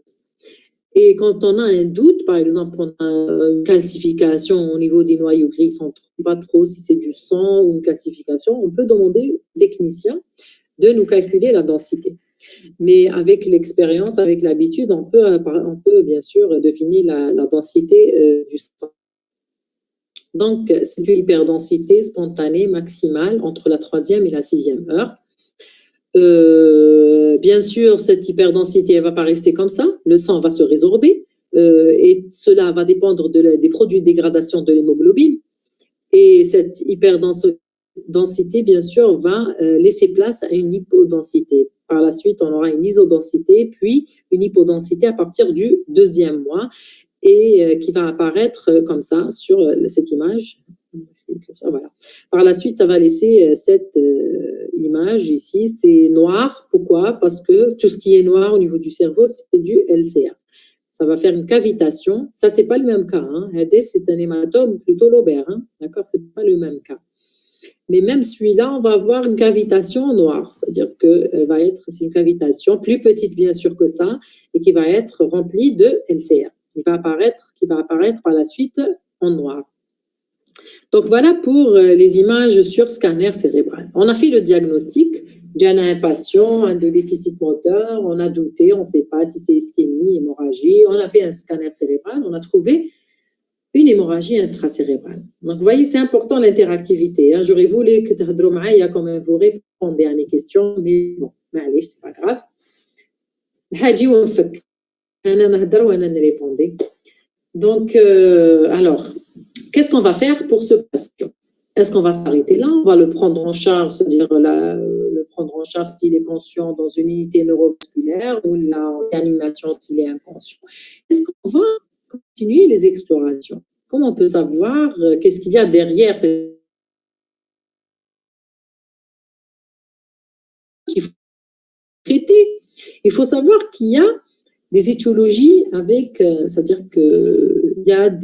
Et quand on a un doute, par exemple, on a une calcification au niveau des noyaux gris, on ne trouve pas trop si c'est du sang ou une calcification, on peut demander au technicien de nous calculer la densité. Mais avec l'expérience, avec l'habitude, on peut bien sûr définir la densité du sang. Donc, c'est une hyperdensité spontanée maximale entre la 3e et la 6e heure. Bien sûr, cette hyperdensité, elle ne va pas rester comme ça. Le sang va se résorber et cela va dépendre des produits de dégradation de l'hémoglobine. Et cette hyperdensité, bien sûr, va laisser place à une hypodensité. Par la suite, on aura une isodensité, puis une hypodensité à partir du 2e mois et qui va apparaître comme ça sur cette image. Voilà. Par la suite, ça va laisser cette image ici, c'est noir. Pourquoi? Parce que tout ce qui est noir au niveau du cerveau, c'est du LCA. Ça va faire une cavitation. Ça, c'est pas le même cas. Hein. C'est un hématome plutôt lobaire. Hein. D'accord? C'est pas le même cas. Mais même celui-là, on va avoir une cavitation noire. C'est-à-dire que c'est une cavitation plus petite, bien sûr, que ça, et qui va être remplie de LCA. Qui va apparaître par la suite en noir. Donc, voilà pour les images sur scanner cérébral. On a fait le diagnostic. On a un patient, un de déficit moteur, on a douté, on ne sait pas si c'est ischémie, hémorragie. On a fait un scanner cérébral, on a trouvé une hémorragie intracérébrale. Donc, vous voyez, c'est important l'interactivité. Hein. J'aurais voulu que Tadromaïa, quand même, vous répondez à mes questions, mais bon, c'est pas grave. Donc, alors, qu'est-ce qu'on va faire pour ce patient? Est-ce qu'on va s'arrêter là? On va le prendre en charge, c'est-à-dire le prendre en charge s'il est conscient dans une unité neurovasculaire ou la réanimation s'il est inconscient. Est-ce qu'on va continuer les explorations? Comment on peut savoir qu'est-ce qu'il y a derrière cette qu'il faut traiter? Il faut savoir qu'il y a des étiologies avec, c'est-à-dire qu'il y a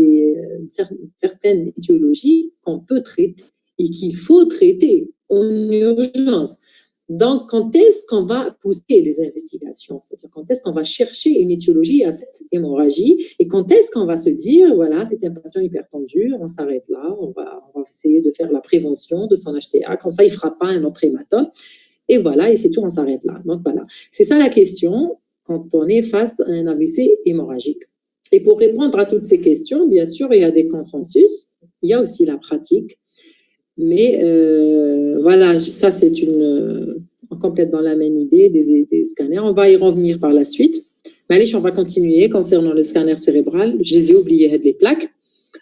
certaines étiologies qu'on peut traiter et qu'il faut traiter en urgence. Donc, quand est-ce qu'on va pousser les investigations? C'est-à-dire quand est-ce qu'on va chercher une étiologie à cette hémorragie et quand est-ce qu'on va se dire, voilà, c'est un patient hypertendu, on s'arrête là, on va essayer de faire la prévention de son HTA, comme ça, il ne fera pas un autre hématome. Et voilà, et c'est tout, on s'arrête là. Donc, voilà. C'est ça la question quand on est face à un AVC hémorragique. Et pour répondre à toutes ces questions, bien sûr, il y a des consensus, il y a aussi la pratique. Mais voilà, ça c'est on complète dans la même idée des scanners. On va y revenir par la suite. Mais allez, on va continuer concernant le scanner cérébral. Je les ai oubliés, les plaques.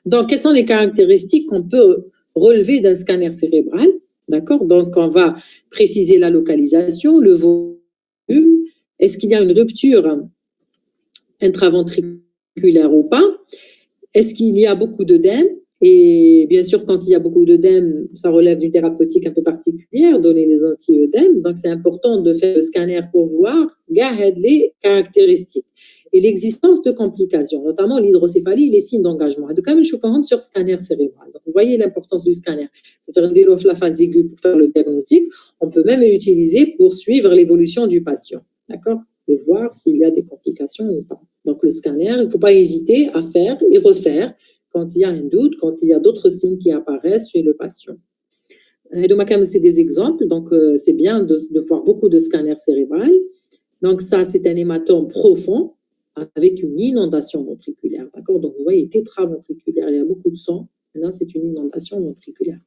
Donc, quelles sont les caractéristiques qu'on peut relever d'un scanner cérébral? D'accord? Donc, on va préciser la localisation, le volume. Est-ce qu'il y a une rupture intraventriculaire ou pas? Est-ce qu'il y a beaucoup d'œdème? Et bien sûr, quand il y a beaucoup d'œdème, ça relève d'une thérapeutique un peu particulière, donner les anti-œdèmes. Donc, c'est important de faire le scanner pour voir les caractéristiques et l'existence de complications, notamment l'hydrocéphalie et les signes d'engagement. Donc, comme je vous sur scanner cérébral. Donc, vous voyez l'importance du scanner. C'est-à-dire la phase aiguë pour faire le diagnostic. On peut même l'utiliser pour suivre l'évolution du patient. D'accord? Et voir s'il y a des complications ou pas. Donc, le scanner, il ne faut pas hésiter à faire et refaire quand il y a un doute, quand il y a d'autres signes qui apparaissent chez le patient. Et donc, c'est des exemples. Donc, c'est bien de voir beaucoup de scanners cérébrales. Donc, ça, c'est un hématome profond avec une inondation ventriculaire. D'accord? Donc, vous voyez, tétraventriculaire, il y a beaucoup de sang. Là, c'est une inondation ventriculaire.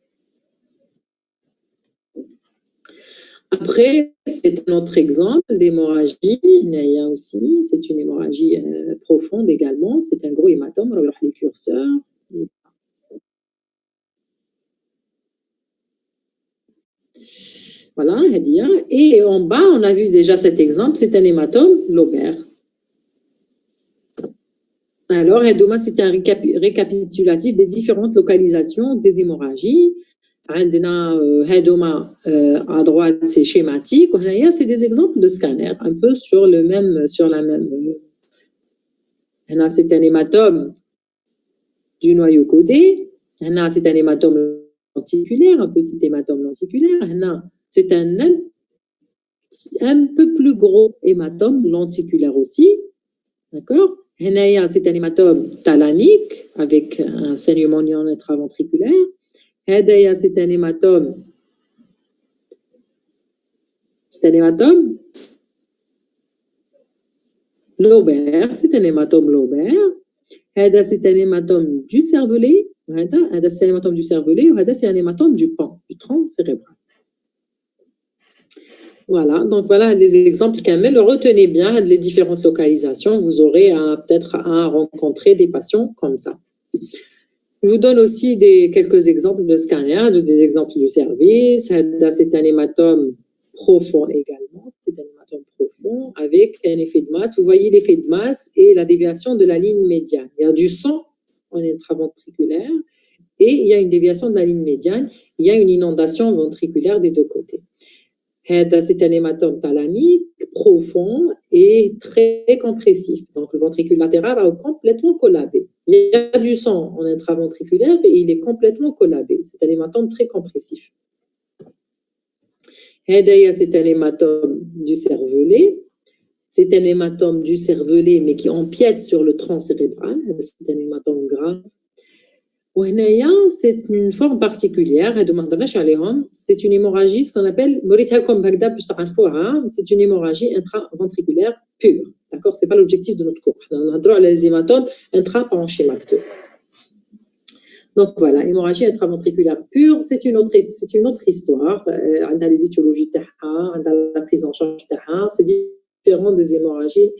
Après, c'est un autre exemple d'hémorragie. Il y a aussi, c'est une hémorragie profonde également. C'est un gros hématome. On va voir les curseurs. Voilà, Hadia. Et en bas, on a vu déjà cet exemple, c'est un hématome lobaire. Alors, Hedoma, c'est un récapitulatif des différentes localisations des hémorragies. Hedoma, à droite, c'est schématique. C'est des exemples de scanners, un peu sur la même. C'est un hématome du noyau codé. C'est un hématome lenticulaire, un petit hématome lenticulaire. C'est un peu plus gros hématome lenticulaire aussi. D'accord? C'est un hématome thalamique avec un saignement ion intraventriculaire. C'est un hématome lobaire. C'est un hématome lobaire. C'est un hématome du cervelet. C'est un hématome du cervelet. C'est un hématome du pan, du tronc cérébral. Voilà, donc voilà les exemples Kamel. Retenez bien les différentes localisations. Vous aurez peut-être à rencontrer des patients comme ça. Je vous donne aussi quelques exemples de scanners, des exemples du service. C'est un hématome profond également. C'est un hématome profond avec un effet de masse. Vous voyez l'effet de masse et la déviation de la ligne médiane. Il y a du sang en intraventriculaire et il y a une déviation de la ligne médiane. Il y a une inondation ventriculaire des deux côtés. C'est un hématome thalamique profond et très compressif. Donc, le ventricule latéral a complètement collabé. Il y a du sang en intraventriculaire et il est complètement collabé. C'est un hématome très compressif. C'est un hématome du cervelet. C'est un hématome du cervelet, mais qui empiète sur le tronc cérébral. C'est un hématome grave. C'est une forme particulière, c'est une hémorragie, ce qu'on appelle, c'est une hémorragie intraventriculaire pure. D'accord? Ce n'est pas l'objectif de notre cours. On a droit à les hématomes intraparenchymateux. Donc voilà, hémorragie intraventriculaire pure, c'est une autre histoire. On a les étiologies, on a la prise en charge, c'est différent des hémorragies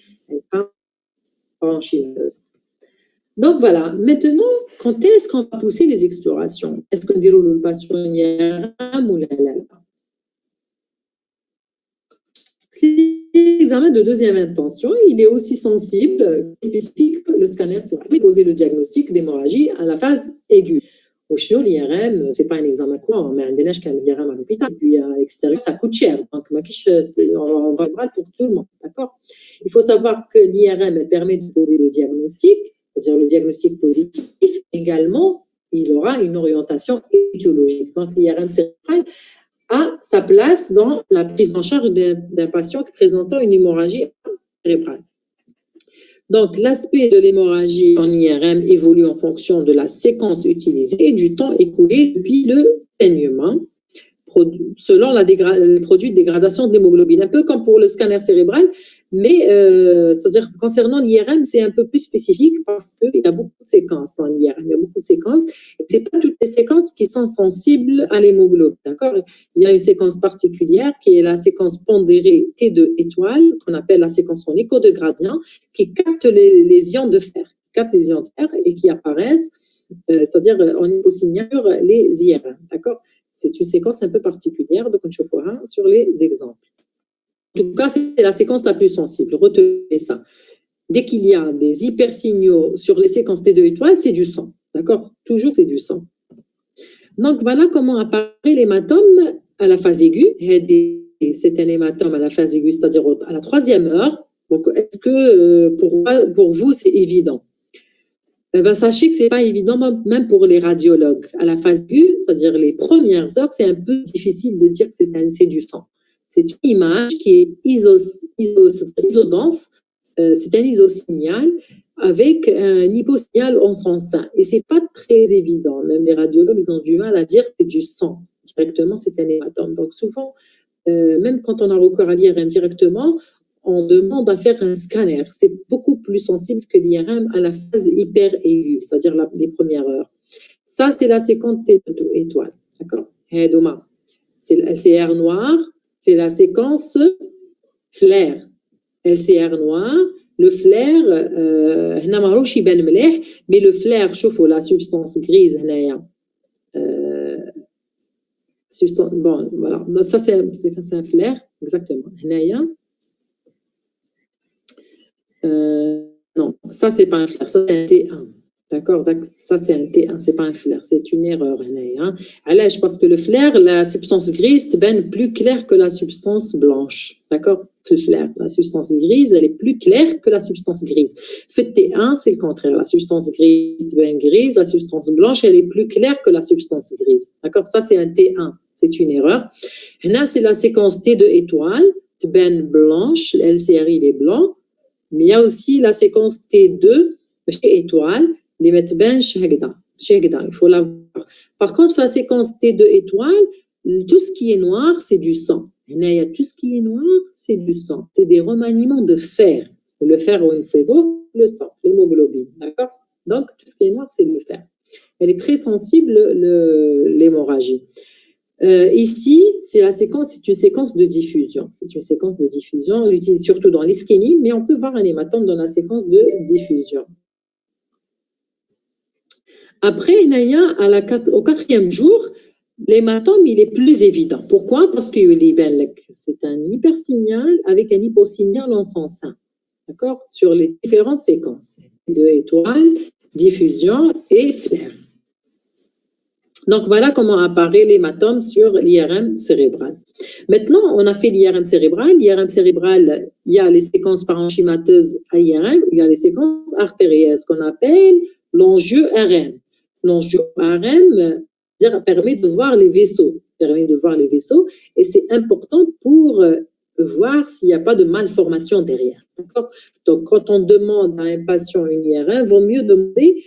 intraparenchymateuses. Donc voilà, maintenant, quand est-ce qu'on va pousser les explorations? Est-ce qu'on déroule le patient IRM ou la? L'examen de deuxième intention, il est aussi sensible, spécifique, le scanner, c'est vrai, poser le diagnostic d'hémorragie à la phase aiguë. Au chenot, l'IRM, ce n'est pas un examen courant, mais un déneige qu'un IRM à l'hôpital, puis à l'extérieur, ça coûte cher. Donc, on va voir pour tout le monde, d'accord? Il faut savoir que l'IRM, elle permet de poser le diagnostic, c'est-à-dire le diagnostic positif. Également, il aura une orientation étiologique. Donc, l'IRM cérébrale a sa place dans la prise en charge d'un patient présentant une hémorragie cérébrale. Donc, l'aspect de l'hémorragie en IRM évolue en fonction de la séquence utilisée et du temps écoulé depuis le saignement, selon les produits de dégradation de l'hémoglobine. Un peu comme pour le scanner cérébral, mais c'est-à-dire concernant l'IRM, c'est un peu plus spécifique parce qu'il y a beaucoup de séquences dans l'IRM. Il y a beaucoup de séquences. Et ce n'est pas toutes les séquences qui sont sensibles à l'hémoglobine. D'accord? Il y a une séquence particulière qui est la séquence pondérée T2 étoile, qu'on appelle la séquence en écho de gradient, qui capte les ions de fer, et qui apparaissent, c'est-à-dire en hyposignature, les IRM. D'accord? C'est une séquence un peu particulière, donc on chauffera sur les exemples. En tout cas, c'est la séquence la plus sensible. Retenez ça. Dès qu'il y a des hypersignaux sur les séquences T2 étoiles, c'est du sang. D'accord? Toujours, c'est du sang. Donc, voilà comment apparaît l'hématome à la phase aiguë. C'est un hématome à la phase aiguë, c'est-à-dire à la 3e heure. Donc, est-ce que pour vous, c'est évident? Sachez que ce n'est pas évident, même pour les radiologues. À la phase aiguë, c'est-à-dire les premières heures, c'est un peu difficile de dire que c'est du sang. C'est une image qui est isodense, c'est un isosignal avec un hyposignal en son sein. Et ce n'est pas très évident. Même les radiologues, ils ont du mal à dire que c'est du sang. Directement, c'est un hématome. Donc souvent, même quand on a recours à l'IRM directement, on demande à faire un scanner. C'est beaucoup plus sensible que l'IRM à la phase hyper aiguë, c'est-à-dire les premières heures. Ça, c'est la séquence T2 étoile. D'accord? C'est le LCR noir, c'est la séquence flair. LCR noir, le flair, mais le flair, chauffe la substance grise, Bon, voilà. Ça, c'est un flair, exactement. Non, ça, c'est pas un flair, ça, c'est un T1. D'accord? Ça, c'est un T1, c'est pas un flair, c'est une erreur. Alors, parce que le flair, la substance grise, est plus claire que la substance blanche. D'accord? Le flair, la substance grise, elle est plus claire que la substance grise. Fait T1, c'est le contraire. La substance grise, grise, la substance blanche, elle est plus claire que la substance grise. D'accord? Ça, c'est un T1. C'est une erreur. Là, c'est la séquence T2 étoile, ben blanche, le LCRI, il est blanc. Mais il y a aussi la séquence T2, étoile, les mettre ben il faut la voir. Par contre, la séquence T2 étoile, tout ce qui est noir, c'est du sang. Il y a tout ce qui est noir, c'est du sang. C'est des remaniements de fer. Le fer au NCO, le sang, l'hémoglobine. D'accord? Donc, tout ce qui est noir, c'est le fer. Elle est très sensible, l'hémorragie. Ici, c'est une séquence de diffusion. C'est une séquence de diffusion. On l'utilise surtout dans l'ischémie, mais on peut voir un hématome dans la séquence de diffusion. Après, Naya, au 4e jour, l'hématome, il est plus évident. Pourquoi? Parce que c'est un hypersignal avec un hyposignal en son sein. D'accord? Sur les différentes séquences de étoiles, diffusion et flair. Donc, voilà comment apparaît l'hématome sur l'IRM cérébral. Maintenant, on a fait l'IRM cérébral. L'IRM cérébral, il y a les séquences parenchymateuses à IRM, il y a les séquences artérielles, ce qu'on appelle l'angio-RM. L'angio-RM permet de voir les vaisseaux, et c'est important pour voir s'il n'y a pas de malformation derrière. Donc, quand on demande à un patient une IRM, il vaut mieux demander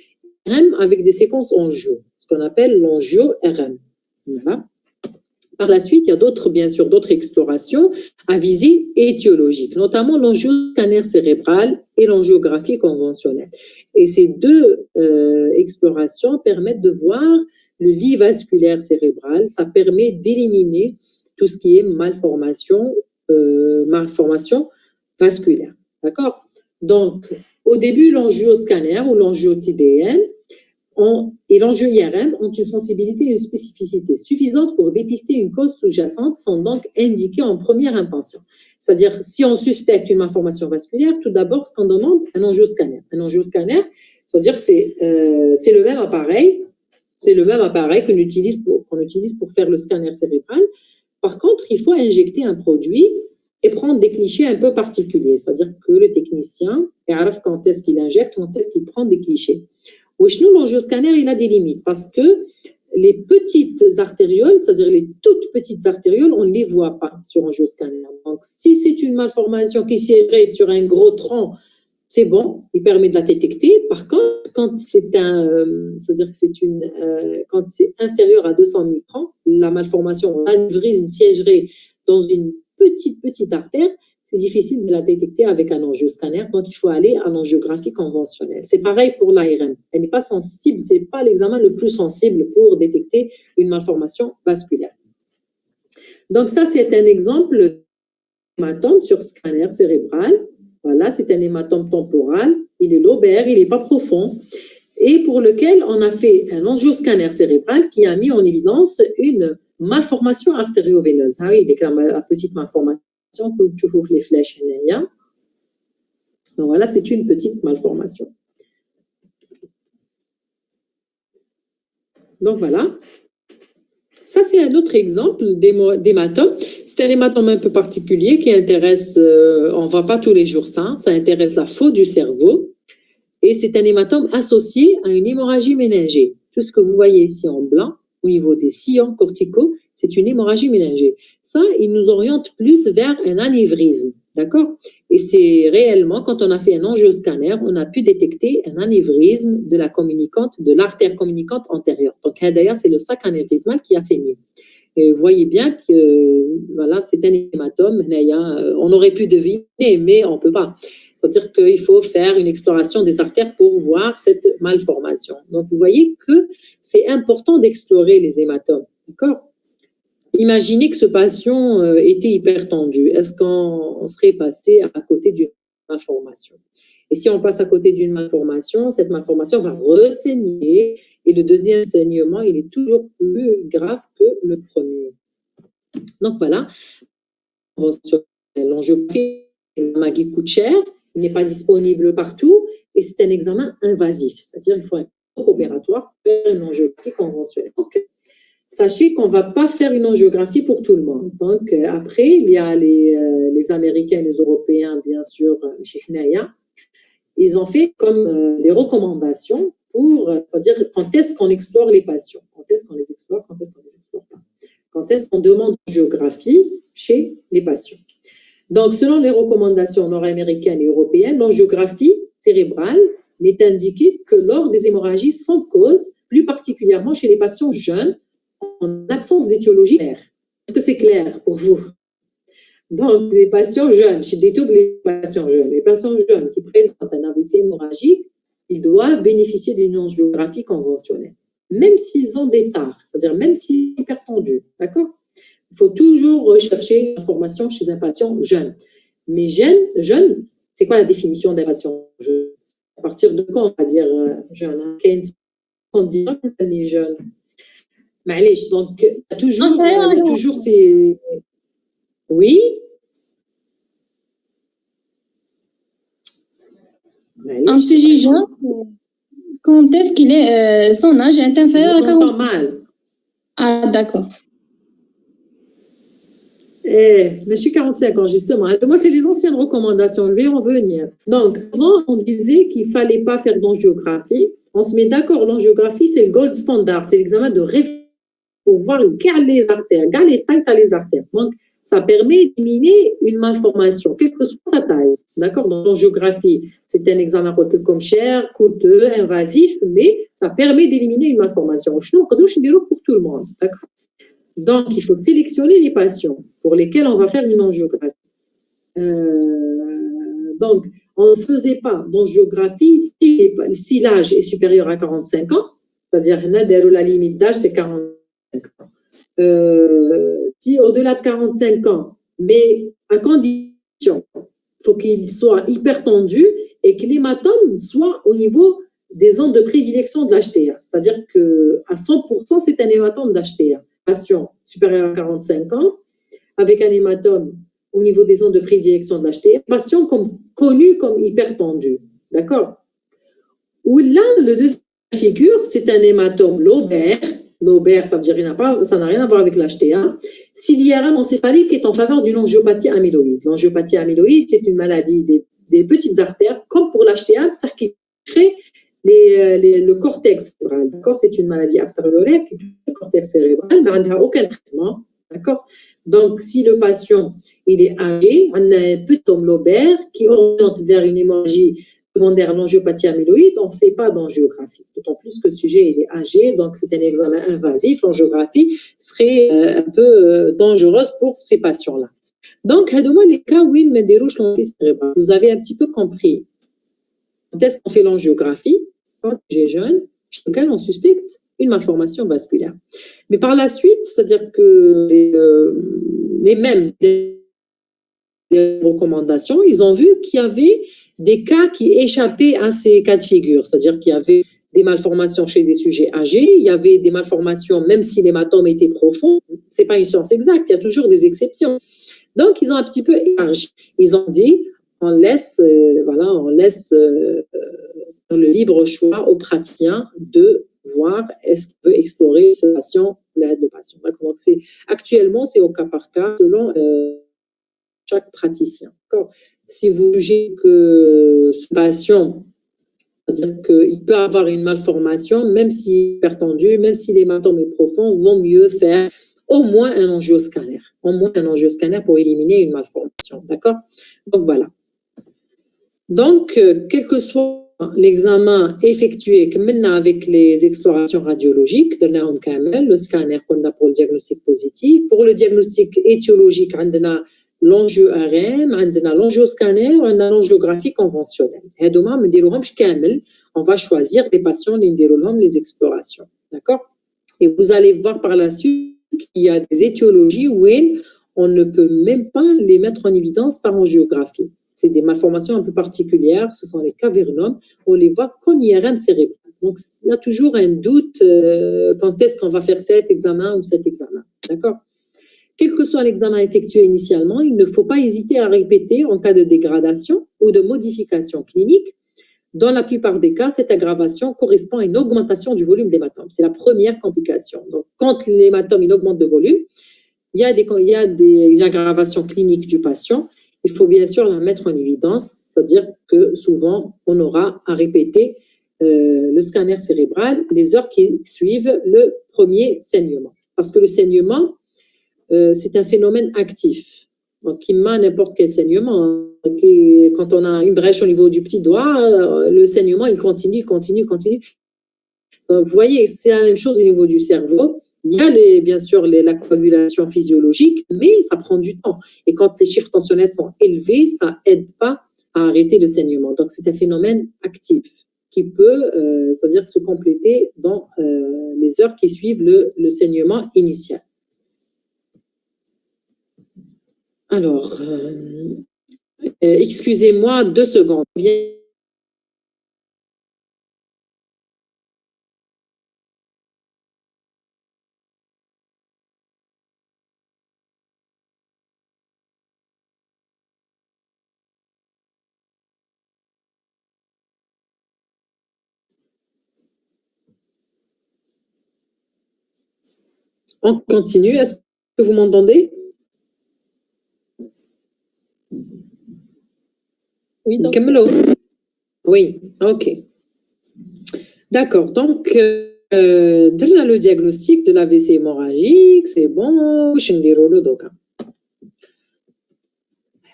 IRM avec des séquences angio, ce qu'on appelle l'angio-RM. Voilà. Par la suite, il y a bien sûr d'autres explorations à visée étiologique, notamment l'angioscanner cérébral et l'angiographie conventionnelle. Et ces deux explorations permettent de voir le lit vasculaire cérébral. Ça permet d'éliminer tout ce qui est malformation vasculaire. D'accord? Donc, au début, l'angioscanner ou l'angio-TDN et l'angio-IRM ont une sensibilité et une spécificité suffisantes pour dépister une cause sous-jacente, sont donc indiquées en première intention. C'est-à-dire, si on suspecte une malformation vasculaire, tout d'abord, ce qu'on demande, un angioscanner. Un angioscanner, c'est-à-dire c'est le même appareil qu'on utilise pour faire le scanner cérébral. Par contre, il faut injecter un produit et prendre des clichés un peu particuliers. C'est-à-dire que le technicien sait quand est-ce qu'il injecte, quand est-ce qu'il prend des clichés. L'angioscanner, il a des limites parce que les petites artérioles, c'est-à-dire les toutes petites artérioles, on ne les voit pas sur angioscanner. Donc, si c'est une malformation qui siégerait sur un gros tronc, c'est bon, il permet de la détecter. Par contre, quand c'est quand c'est inférieur à 200 microns, la malformation, l'anévrisme siégerait dans une petite artère, c'est difficile de la détecter avec un angioscanner, donc il faut aller à l'angiographie conventionnelle. C'est pareil pour l'ARM. Elle n'est pas sensible, ce n'est pas l'examen le plus sensible pour détecter une malformation vasculaire. Donc ça, c'est un exemple d'hématome sur scanner cérébral. Voilà, c'est un hématome temporal. Il est lobaire, il n'est pas profond. Et pour lequel on a fait un angioscanner cérébral qui a mis en évidence une malformation artério-veineuse. Ah oui, la petite malformation que tu vois les flèches. Donc voilà, c'est une petite malformation. Donc voilà. Ça, c'est un autre exemple d'hématome. C'est un hématome un peu particulier qui intéresse, on ne voit pas tous les jours ça intéresse la faute du cerveau. Et c'est un hématome associé à une hémorragie méningée. Tout ce que vous voyez ici en blanc, au niveau des sillons corticaux, c'est une hémorragie méningée. Ça, il nous oriente plus vers un anévrisme, d'accord? Et c'est réellement, quand on a fait un angioscanner, on a pu détecter un anévrisme de l'artère communicante antérieure. Donc, d'ailleurs, c'est le sac anévrismal qui a saigné. Et vous voyez bien que, voilà, c'est un hématome. On aurait pu deviner, mais on ne peut pas. C'est-à-dire qu'il faut faire une exploration des artères pour voir cette malformation. Donc, vous voyez que c'est important d'explorer les hématomes, d'accord? Imaginez que ce patient était hypertendu. Est-ce qu'on serait passé à côté d'une malformation? Et si on passe à côté d'une malformation, cette malformation va ressaigner. Et le deuxième saignement, il est toujours plus grave que le premier. Donc voilà, l'angiographie qui coûte cher, il n'est pas disponible partout et c'est un examen invasif, c'est-à-dire il faut un opératoire pour faire une angiographie conventionnelle. Donc, sachez qu'on ne va pas faire une angiographie pour tout le monde. Donc, après, il y a les Américains et les Européens, bien sûr, chez Hnaya. Ils ont fait comme des recommandations pour, c'est-à-dire quand est-ce qu'on explore les patients, quand est-ce qu'on les explore, quand est-ce qu'on les explore pas, quand est-ce qu'on demande une angiographie chez les patients. Donc, selon les recommandations nord-américaines et européennes, l'angiographie cérébrale n'est indiquée que lors des hémorragies sans cause, plus particulièrement chez les patients jeunes, en absence d'étiologie claire. Est-ce que c'est clair pour vous? Donc, les patients jeunes, je détourne les patients jeunes qui présentent un AVC hémorragique, ils doivent bénéficier d'une angiographie conventionnelle, même s'ils ont des tares, c'est-à-dire même s'ils sont hypertendus, d'accord? Il faut toujours rechercher l'information chez un patient jeune. Mais jeune, c'est quoi la définition d'un patient jeune? À partir de quand on va dire jeune? 70 ans, les jeunes. Donc, il y a toujours ces... Oui? Un sujet jeune, quand est-ce qu'il est, son âge est inférieur à 40 ans? Mal. Ah, d'accord. Mais je suis 45 ans, justement. Moi, c'est les anciennes recommandations. Je vais en venir. Donc, avant, on disait qu'il ne fallait pas faire d'angiographie. On se met d'accord, l'angiographie, c'est le gold standard. C'est l'examen de référence pour voir les artères, les tailles à les artères. Donc, ça permet d'éliminer une malformation, quelle que soit sa taille. D'accord? Dans l'angiographie, c'est un examen comme cher, coûteux, invasif, mais ça permet d'éliminer une malformation. Je ne pour tout le monde. D'accord? Donc, il faut sélectionner les patients pour lesquels on va faire une angiographie. Donc, on ne faisait pas d'angiographie si l'âge est supérieur à 45 ans, c'est-à-dire la limite d'âge, c'est 45 ans. Si au-delà de 45 ans, mais à condition, il faut qu'il soit hypertendu et que l'hématome soit au niveau des zones de prédilection de l'HTA. C'est-à-dire qu'à 100%, c'est un hématome d'HTA. Patient supérieur à 45 ans, avec un hématome au niveau des zones de prédilection de l'HTA, patient connu comme hypertendu. D'accord? Ou là, le deuxième figure, c'est un hématome lobaire. Lobaire, ça n'a rien à voir avec l'HTA. Si l'IRM encéphalique est en faveur d'une angiopathie amyloïde. L'angiopathie amyloïde, c'est une maladie des petites artères, comme pour l'HTA, ça qui crée le cortex cérébral. D'accord? C'est une maladie artériolaire qui touche le cortex cérébral, mais on n'a aucun traitement. D'accord? Donc, si le patient il est âgé, on a un petit lobaire qui oriente vers une hémorragie secondaire, l'angiopathie amyloïde, on ne fait pas d'angiographie. D'autant plus que le sujet il est âgé, donc c'est un examen invasif. L'angiographie serait un peu dangereuse pour ces patients-là. Donc, les cas où il me déroge l'angiographie cérébrale. Vous avez un petit peu compris. Quand est-ce qu'on fait l'angiographie? Quand j'ai jeune, chez lequel on suspecte une malformation vasculaire. Mais par la suite, c'est-à-dire que les mêmes recommandations, ils ont vu qu'il y avait des cas qui échappaient à ces cas de figure, c'est-à-dire qu'il y avait des malformations chez des sujets âgés, il y avait des malformations même si l'hématome était profond, c'est pas une science exacte, il y a toujours des exceptions. Donc, ils ont un petit peu élargi. Ils ont dit, on laisse dans le libre choix au praticien de voir est-ce qu'il veut explorer ce patient, l'aide de patient. Donc, actuellement, c'est au cas par cas, selon chaque praticien. D'accord? Si vous jugez que ce patient, c'est-à-dire qu'il peut avoir une malformation, même s'il est hypertendu, même si l'hématome est profond, vaut mieux faire au moins un angioscanner. Au moins un angioscanner pour éliminer une malformation. D'accord? Donc, voilà. Donc, quel que soit l'examen effectué maintenant avec les explorations radiologiques, le scanner qu'on a pour le diagnostic positif, pour le diagnostic étiologique, on a l'angio-RM, on a l'angioscanner, on a l'angiographie conventionnelle. On va choisir les patients, les explorations. D'accord? Et vous allez voir par la suite qu'il y a des étiologies où on ne peut même pas les mettre en évidence par angiographie. c'est des malformations un peu particulières, ce sont les cavernomes, on les voit qu'en IRM cérébral. Donc, il y a toujours un doute quand est-ce qu'on va faire cet examen ou cet examen, d'accord? Quel que soit l'examen effectué initialement, il ne faut pas hésiter à répéter en cas de dégradation ou de modification clinique. Dans la plupart des cas, cette aggravation correspond à une augmentation du volume d'hématome. C'est la première complication. Donc, quand l'hématome augmente de volume, il y a une aggravation clinique du patient. Il faut bien sûr la mettre en évidence, c'est-à-dire que souvent, on aura à répéter le scanner cérébral les heures qui suivent le premier saignement. Parce que le saignement, c'est un phénomène actif. Donc, il m'a n'importe quel saignement. Quand on a une brèche au niveau du petit doigt, le saignement, il continue. Donc, vous voyez, c'est la même chose au niveau du cerveau. Il y a bien sûr la coagulation physiologique, mais ça prend du temps. Et quand les chiffres tensionnels sont élevés, ça n'aide pas à arrêter le saignement. Donc, c'est un phénomène actif qui peut, c'est-à-dire se compléter dans les heures qui suivent le saignement initial. Alors, excusez-moi 2 secondes. On continue. Est-ce que vous m'entendez? Oui, donc. Oui, ok. D'accord. Donc, le diagnostic de l'AVC hémorragique, c'est bon. Je vais le donc.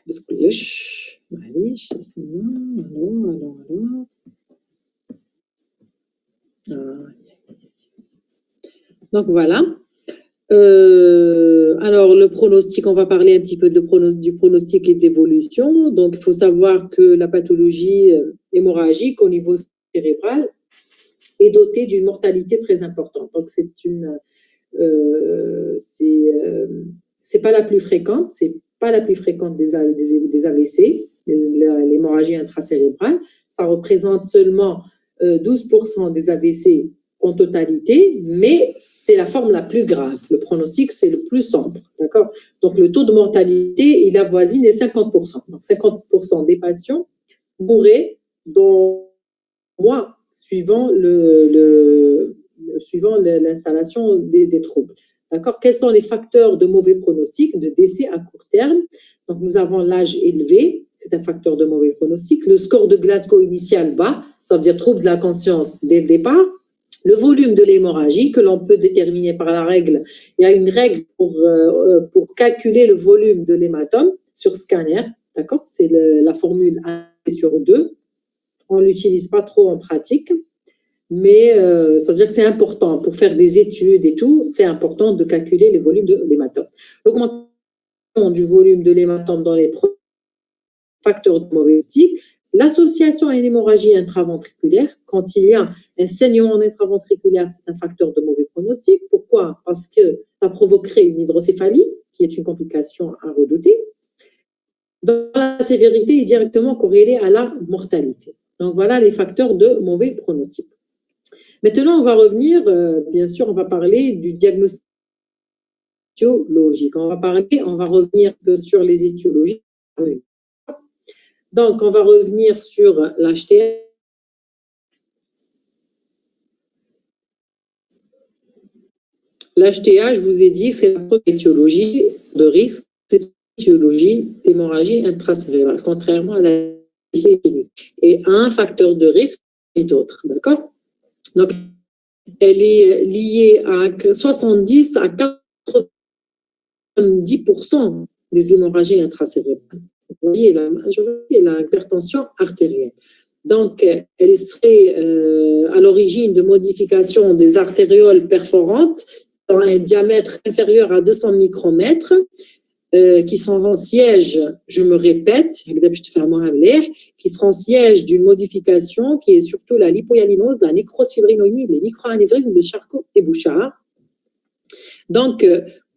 Parce que donc, voilà. Alors, le pronostic, on va parler un petit peu du pronostic et d'évolution. Donc, il faut savoir que la pathologie hémorragique au niveau cérébral est dotée d'une mortalité très importante. Donc, c'est pas la plus fréquente, des AVC, l'hémorragie intracérébrale. Ça représente seulement 12% des AVC en totalité, mais c'est la forme la plus grave. Le pronostic, c'est le plus sombre, d'accord? Donc, le taux de mortalité, il avoisine les 50%. Donc, 50% des patients mourraient dans mois suivant l'installation des troubles. D'accord? Quels sont les facteurs de mauvais pronostic, de décès à court terme? Donc, nous avons l'âge élevé, c'est un facteur de mauvais pronostic. Le score de Glasgow initial bas, ça veut dire trouble de la conscience dès le départ. Le volume de l'hémorragie que l'on peut déterminer par la règle. Il y a une règle pour calculer le volume de l'hématome sur scanner. D'accord? C'est la formule 1/2. On ne l'utilise pas trop en pratique, mais c'est-à-dire que c'est important pour faire des études et tout, c'est important de calculer les volumes de l'hématome. L'augmentation du volume de l'hématome dans les facteurs de mauvais pronostic, l'association à une hémorragie intraventriculaire, quand il y a un saignement intraventriculaire, c'est un facteur de mauvais pronostic. Pourquoi? Parce que ça provoquerait une hydrocéphalie, qui est une complication à redouter. Dans la sévérité est directement corrélée à la mortalité. Donc, voilà les facteurs de mauvais pronostic. Maintenant, on va revenir, bien sûr, on va parler du diagnostic étiologique. On va revenir sur les étiologies. Donc, on va revenir sur l'HTA. L'HTA, je vous ai dit, c'est la première étiologie de risque, c'est l'étiologie d'hémorragie intracérébrale, contrairement à la ischémique. Et un facteur de risque et d'autres, d'accord? Donc, elle est liée à 70 à 90% des hémorragies intracérébrales. Vous voyez, la majorité est l'hypertension artérielle. Donc, elle serait à l'origine de modifications des artérioles perforantes dans un diamètre inférieur à 200 micromètres, qui sont en siège, je me répète, qui seront siège d'une modification qui est surtout la lipohyalinose, la nécrosfibrinoïde, les microanévrismes de Charcot et Bouchard. Donc,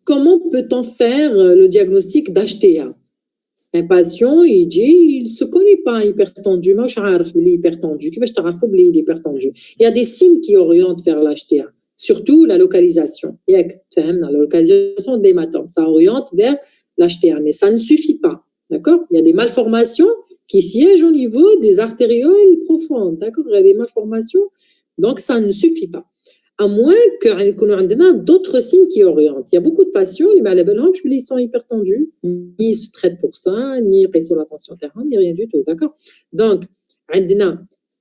comment peut-on faire le diagnostic d'HTA? Un patient, il ne se connaît pas hypertendu. Moi, je sais hypertendu. Il est hypertendu. Il y a des signes qui orientent vers l'HTA, surtout la localisation. La localisation de l'hématome, ça oriente vers l'HTA, mais ça ne suffit pas. D'accord? Il y a des malformations qui siègent au niveau des artérioles profondes. D'accord? Il y a des malformations, donc ça ne suffit pas. À moins qu'on ait d'autres signes qui orientent. Il y a beaucoup de patients, ils sont hypertendus, ni ils se traitent pour ça, ni ils sur la tension artérielle, ni rien du tout, d'accord? Donc, on a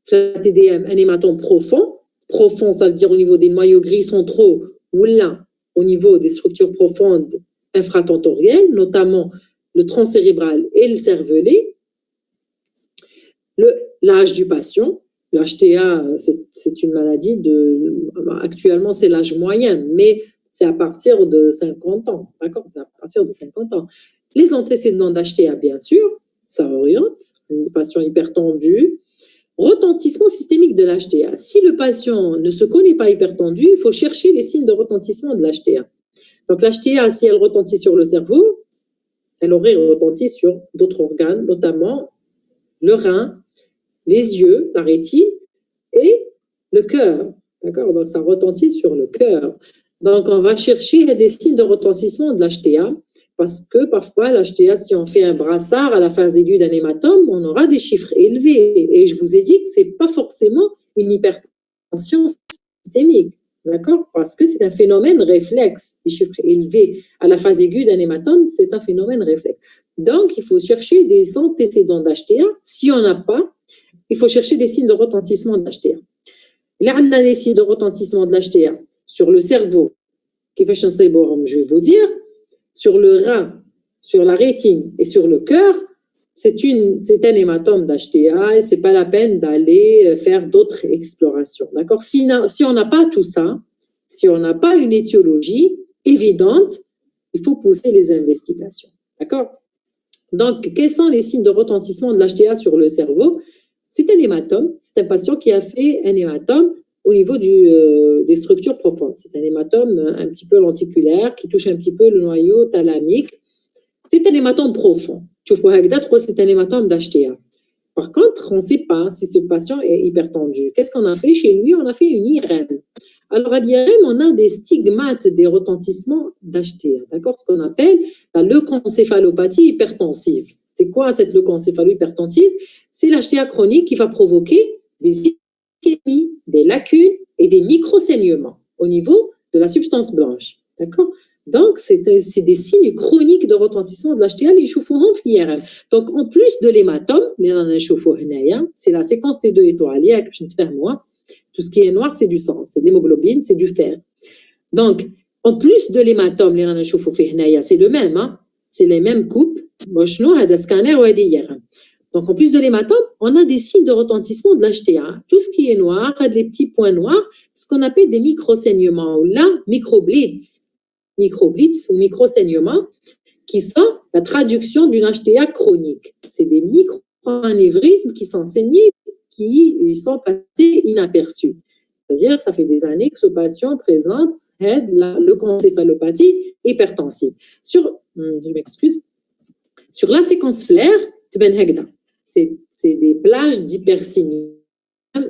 TDM, un hématome profond. Profond, ça veut dire au niveau des noyaux gris centraux, ou là, au niveau des structures profondes infratentorielles, notamment le tronc cérébral et le cervelet. L'âge du patient. L'HTA, c'est une maladie actuellement, c'est l'âge moyen, mais c'est à partir de 50 ans, d'accord? À partir de 50 ans. Les antécédents d'HTA, bien sûr, ça oriente, une patient hypertendu. Retentissement systémique de l'HTA. Si le patient ne se connaît pas hypertendu, il faut chercher les signes de retentissement de l'HTA. Donc l'HTA, si elle retentit sur le cerveau, elle aurait retenti sur d'autres organes, notamment le rein, les yeux, la rétine et le cœur. D'accord? Donc, ça retentit sur le cœur. Donc, on va chercher des signes de retentissement de l'HTA parce que parfois, l'HTA, si on fait un brassard à la phase aiguë d'un hématome, on aura des chiffres élevés. Et je vous ai dit que ce n'est pas forcément une hypertension systémique. D'accord? Parce que c'est un phénomène réflexe. Les chiffres élevés à la phase aiguë d'un hématome, c'est un phénomène réflexe. Donc, il faut chercher des antécédents d'HTA. Si on n'a pas, il faut chercher des signes de retentissement de l'HTA. Là, on a des signes de retentissement de l'HTA sur le cerveau, je vais vous dire, sur le rein, sur la rétine et sur le cœur, c'est un hématome d'HTA et ce n'est pas la peine d'aller faire d'autres explorations. D'accord? Si on n'a pas tout ça, si on n'a pas une étiologie évidente, il faut pousser les investigations. D'accord? Donc, quels sont les signes de retentissement de l'HTA sur le cerveau? C'est un hématome, c'est un patient qui a fait un hématome au niveau des structures profondes. C'est un hématome un petit peu lenticulaire qui touche un petit peu le noyau thalamique. C'est un hématome profond. C'est un hématome d'HTA. Par contre, on ne sait pas si ce patient est hypertendu. Qu'est-ce qu'on a fait chez lui? On a fait une IRM. Alors, à l'IRM, on a des stigmates des retentissements d'HTA, d'accord? Ce qu'on appelle la leucoencéphalopathie hypertensive. C'est quoi cette leucoencéphalo-hypertensive? C'est l'HTA chronique qui va provoquer des ischémies, des lacunes et des micro-saignements au niveau de la substance blanche. D'accord? Donc, c'est des signes chroniques de retentissement de l'HTA, les choufouhons FIRM. Donc, en plus de l'hématome, c'est la séquence T2 étoilée, je vais te faire moi. Tout ce qui est noir, c'est du sang, c'est de l'hémoglobine, c'est du fer. Donc, en plus de l'hématome, c'est le même, hein? C'est les mêmes coupes. Donc, en plus de l'hématome, on a des signes de retentissement de l'HTA. Tout ce qui est noir, a des petits points noirs, ce qu'on appelle des micro-saignements ou là, microblitz ou micro-saignements, qui sont la traduction d'une HTA chronique. C'est des micro-anévrismes qui sont saignés, qui sont passés inaperçus. C'est-à-dire, ça fait des années que ce patient présente la leucoencéphalopathie hypertensive. Je m'excuse. Sur la séquence flair, c'est des plages d'hypercinie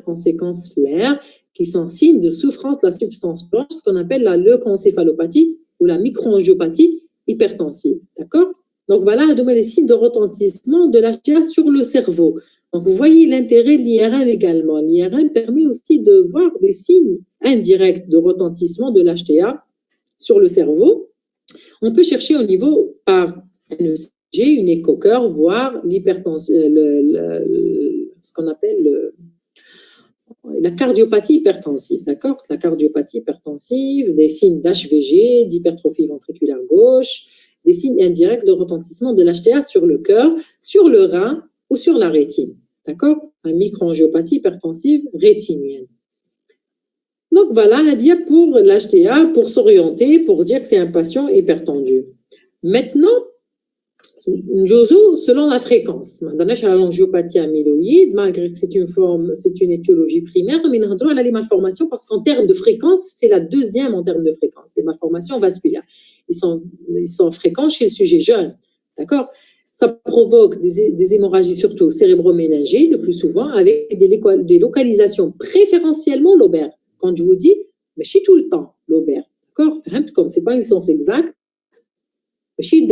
en séquence flair qui sont signes de souffrance de la substance blanche, ce qu'on appelle la leucoencéphalopathie ou la microangiopathie hypertensive. D'accord? Donc voilà, les signes de retentissement de l'HTA sur le cerveau. Donc vous voyez l'intérêt de l'IRM également. L'IRM permet aussi de voir des signes indirects de retentissement de l'HTA sur le cerveau. On peut chercher au niveau par un ECG, une écho-cœur, voir l'hypertension, ce qu'on appelle la cardiopathie hypertensive, d'accord? La cardiopathie hypertensive, des signes d'HVG, d'hypertrophie ventriculaire gauche, des signes indirects de retentissement de l'HTA sur le cœur, sur le rein ou sur la rétine, d'accord? Une microangiopathie hypertensive rétinienne. Donc voilà, Hadia pour l'HTA, pour s'orienter, pour dire que c'est un patient hypertendu. Maintenant, Jozo, selon la fréquence. L'angiopathie amyloïde, malgré que c'est une étiologie primaire, mais nous avons les malformations parce qu'en termes de fréquence, c'est la deuxième en termes de fréquence, les malformations vasculaires. Ils sont fréquents chez le sujet jeune, d'accord? Ça provoque des hémorragies, surtout cérébro-méningées, le plus souvent, avec des localisations préférentiellement lobaires. Quand je vous dis, mais chez tout le temps, lobaire. D'accord? Comme ce n'est pas une science exacte, il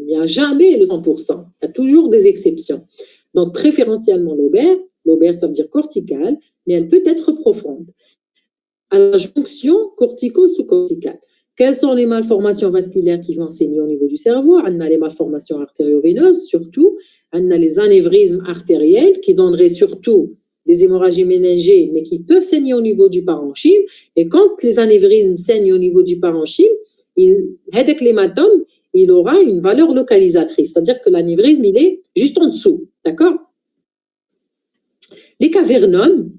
n'y a jamais le 100%. Il y a toujours des exceptions. Donc, préférentiellement lobaire, ça veut dire corticale, mais elle peut être profonde. À la jonction cortico-sous-corticale. Quelles sont les malformations vasculaires qui vont saigner au niveau du cerveau? On a les malformations artério-veineuses, surtout. On a les anévrismes artériels qui donneraient surtout des hémorragies méningées, mais qui peuvent saigner au niveau du parenchyme. Et quand les anévrismes saignent au niveau du parenchyme, l'hématome, il aura une valeur localisatrice, c'est-à-dire que l'anévrisme, il est juste en dessous, d'accord? Les cavernomes,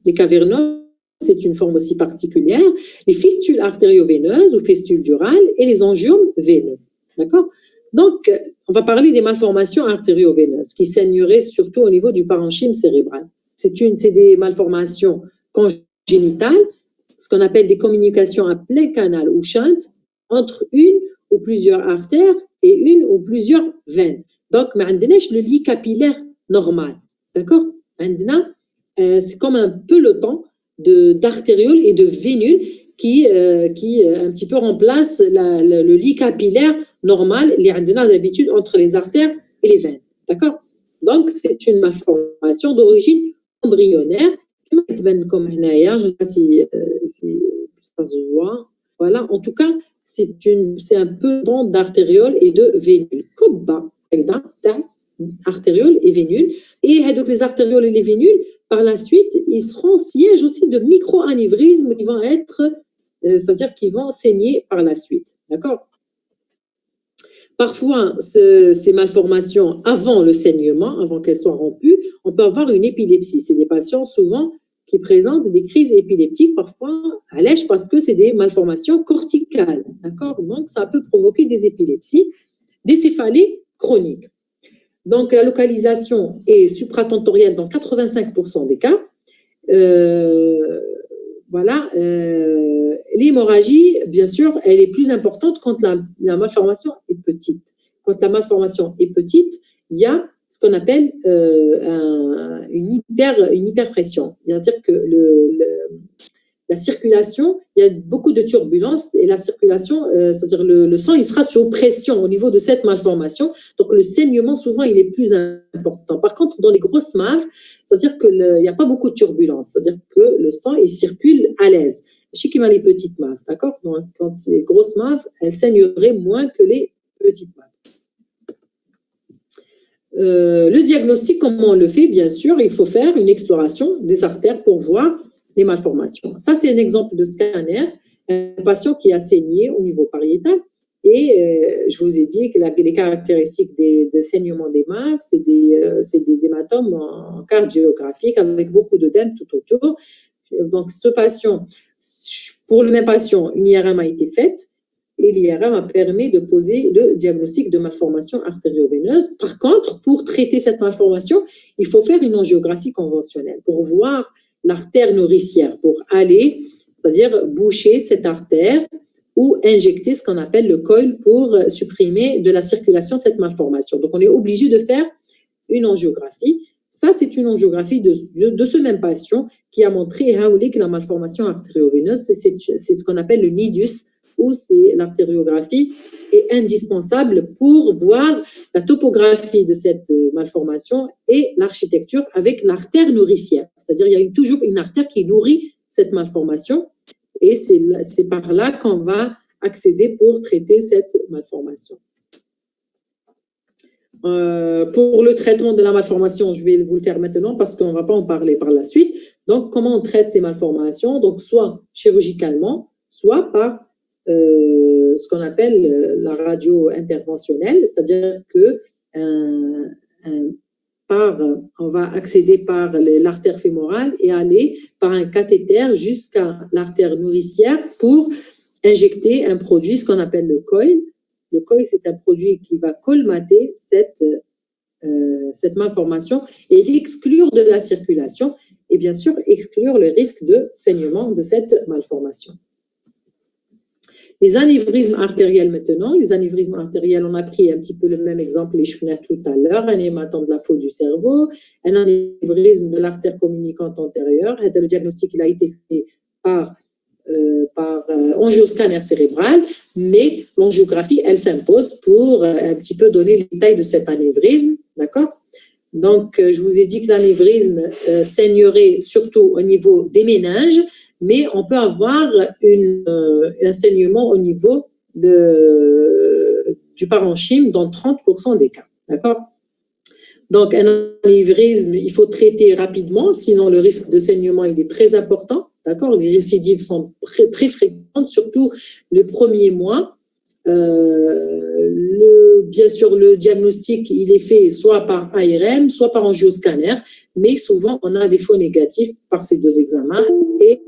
c'est une forme aussi particulière, les fistules artério-veineuses ou fistules durales et les angiomes veineux, d'accord? Donc, on va parler des malformations artério-veineuses qui saigneraient surtout au niveau du parenchyme cérébral. C'est des malformations congénitales, ce qu'on appelle des communications à plein canal ou shunt entre une ou plusieurs artères et une ou plusieurs veines. Donc, on a le lit capillaire normal, d'accord? C'est comme un peloton d'artérioles et de vénules qui un petit peu remplace le lit capillaire normal, les d'habitude entre les artères et les veines, d'accord? Donc, c'est une malformation d'origine embryonnaire, comme je ne sais pas si ça se voit. Voilà, en tout cas, c'est un peloton d'artérioles et de vénules. Artérioles et vénules. Et donc, les artérioles et les vénules, par la suite, ils seront sièges aussi de micro-anévrismes qui vont être, c'est-à-dire qui vont saigner par la suite. D'accord? Parfois, ces malformations, avant le saignement, avant qu'elles soient rompues, on peut avoir une épilepsie. C'est des patients souvent qui présentent des crises épileptiques, parfois à lèche parce que c'est des malformations corticales. D'accord? Donc, ça peut provoquer des épilepsies, des céphalées chroniques. Donc, la localisation est supratentorielle dans 85% des cas. Voilà. L'hémorragie, bien sûr, elle est plus importante quand la malformation est petite. Quand la malformation est petite, il y a ce qu'on appelle une hyperpression. C'est-à-dire que la circulation, il y a beaucoup de turbulences et la circulation, c'est-à-dire le sang, il sera sous pression au niveau de cette malformation. Donc, le saignement, souvent, il est plus important. Par contre, dans les grosses MAV, c'est-à-dire qu'il n'y a pas beaucoup de turbulences. C'est-à-dire que le sang, il circule à l'aise. Je sais qu'il y a les petites MAV, d'accord? Donc, quand les grosses MAV, elles saigneraient moins que les petites MAV. Le diagnostic, comment on le fait? Bien sûr, il faut faire une exploration des artères pour voir les malformations. Ça, c'est un exemple de scanner, un patient qui a saigné au niveau pariétal. Et je vous ai dit que les caractéristiques des saignements des MAV, c'est des hématomes en carte géographique avec beaucoup d'œdème tout autour. Donc, ce patient, pour le même patient, une IRM a été faite et l'IRM a permis de poser le diagnostic de malformation artério-veineuse. Par contre, pour traiter cette malformation, il faut faire une angiographie conventionnelle pour voir l'artère nourricière, pour aller, c'est-à-dire boucher cette artère ou injecter ce qu'on appelle le coil pour supprimer de la circulation cette malformation. Donc, on est obligé de faire une angiographie. Ça, c'est une angiographie de ce même patient qui a montré que la malformation artério-veineuse, c'est ce qu'on appelle le nidus, ou c'est l'artériographie est indispensable pour voir la topographie de cette malformation et l'architecture avec l'artère nourricière. C'est-à-dire il y a toujours une artère qui nourrit cette malformation et c'est par là qu'on va accéder pour traiter cette malformation. Pour le traitement de la malformation, je vais vous le faire maintenant parce qu'on ne va pas en parler par la suite. Donc, comment on traite ces malformations? Donc, soit chirurgicalement, soit par ce qu'on appelle la radio interventionnelle, c'est-à-dire que on va accéder par l'artère fémorale et aller par un cathéter jusqu'à l'artère nourricière pour injecter un produit, ce qu'on appelle le coil. Le coil, c'est un produit qui va colmater cette malformation et l'exclure de la circulation et bien sûr exclure le risque de saignement de cette malformation. Les anévrismes artériels maintenant, les anévrismes artériels, on a pris un petit peu le même exemple, les cheveux tout à l'heure, un hématome de la faute du cerveau, un anévrisme de l'artère communicante antérieure. Le diagnostic il a été fait par angioscanner cérébral, mais l'angiographie, elle s'impose pour un petit peu donner les détails de cet anévrisme, d'accord? Donc, je vous ai dit que l'anévrisme saignerait surtout au niveau des méninges, mais on peut avoir un saignement au niveau du parenchyme dans 30% des cas, d'accord? Donc, un anévrisme, il faut traiter rapidement, sinon le risque de saignement, il est très important, d'accord? Les récidives sont très, très fréquentes, surtout le premier mois. Bien sûr, le diagnostic, il est fait soit par ARM, soit par angioscanner, mais souvent, on a des faux négatifs par ces deux examens et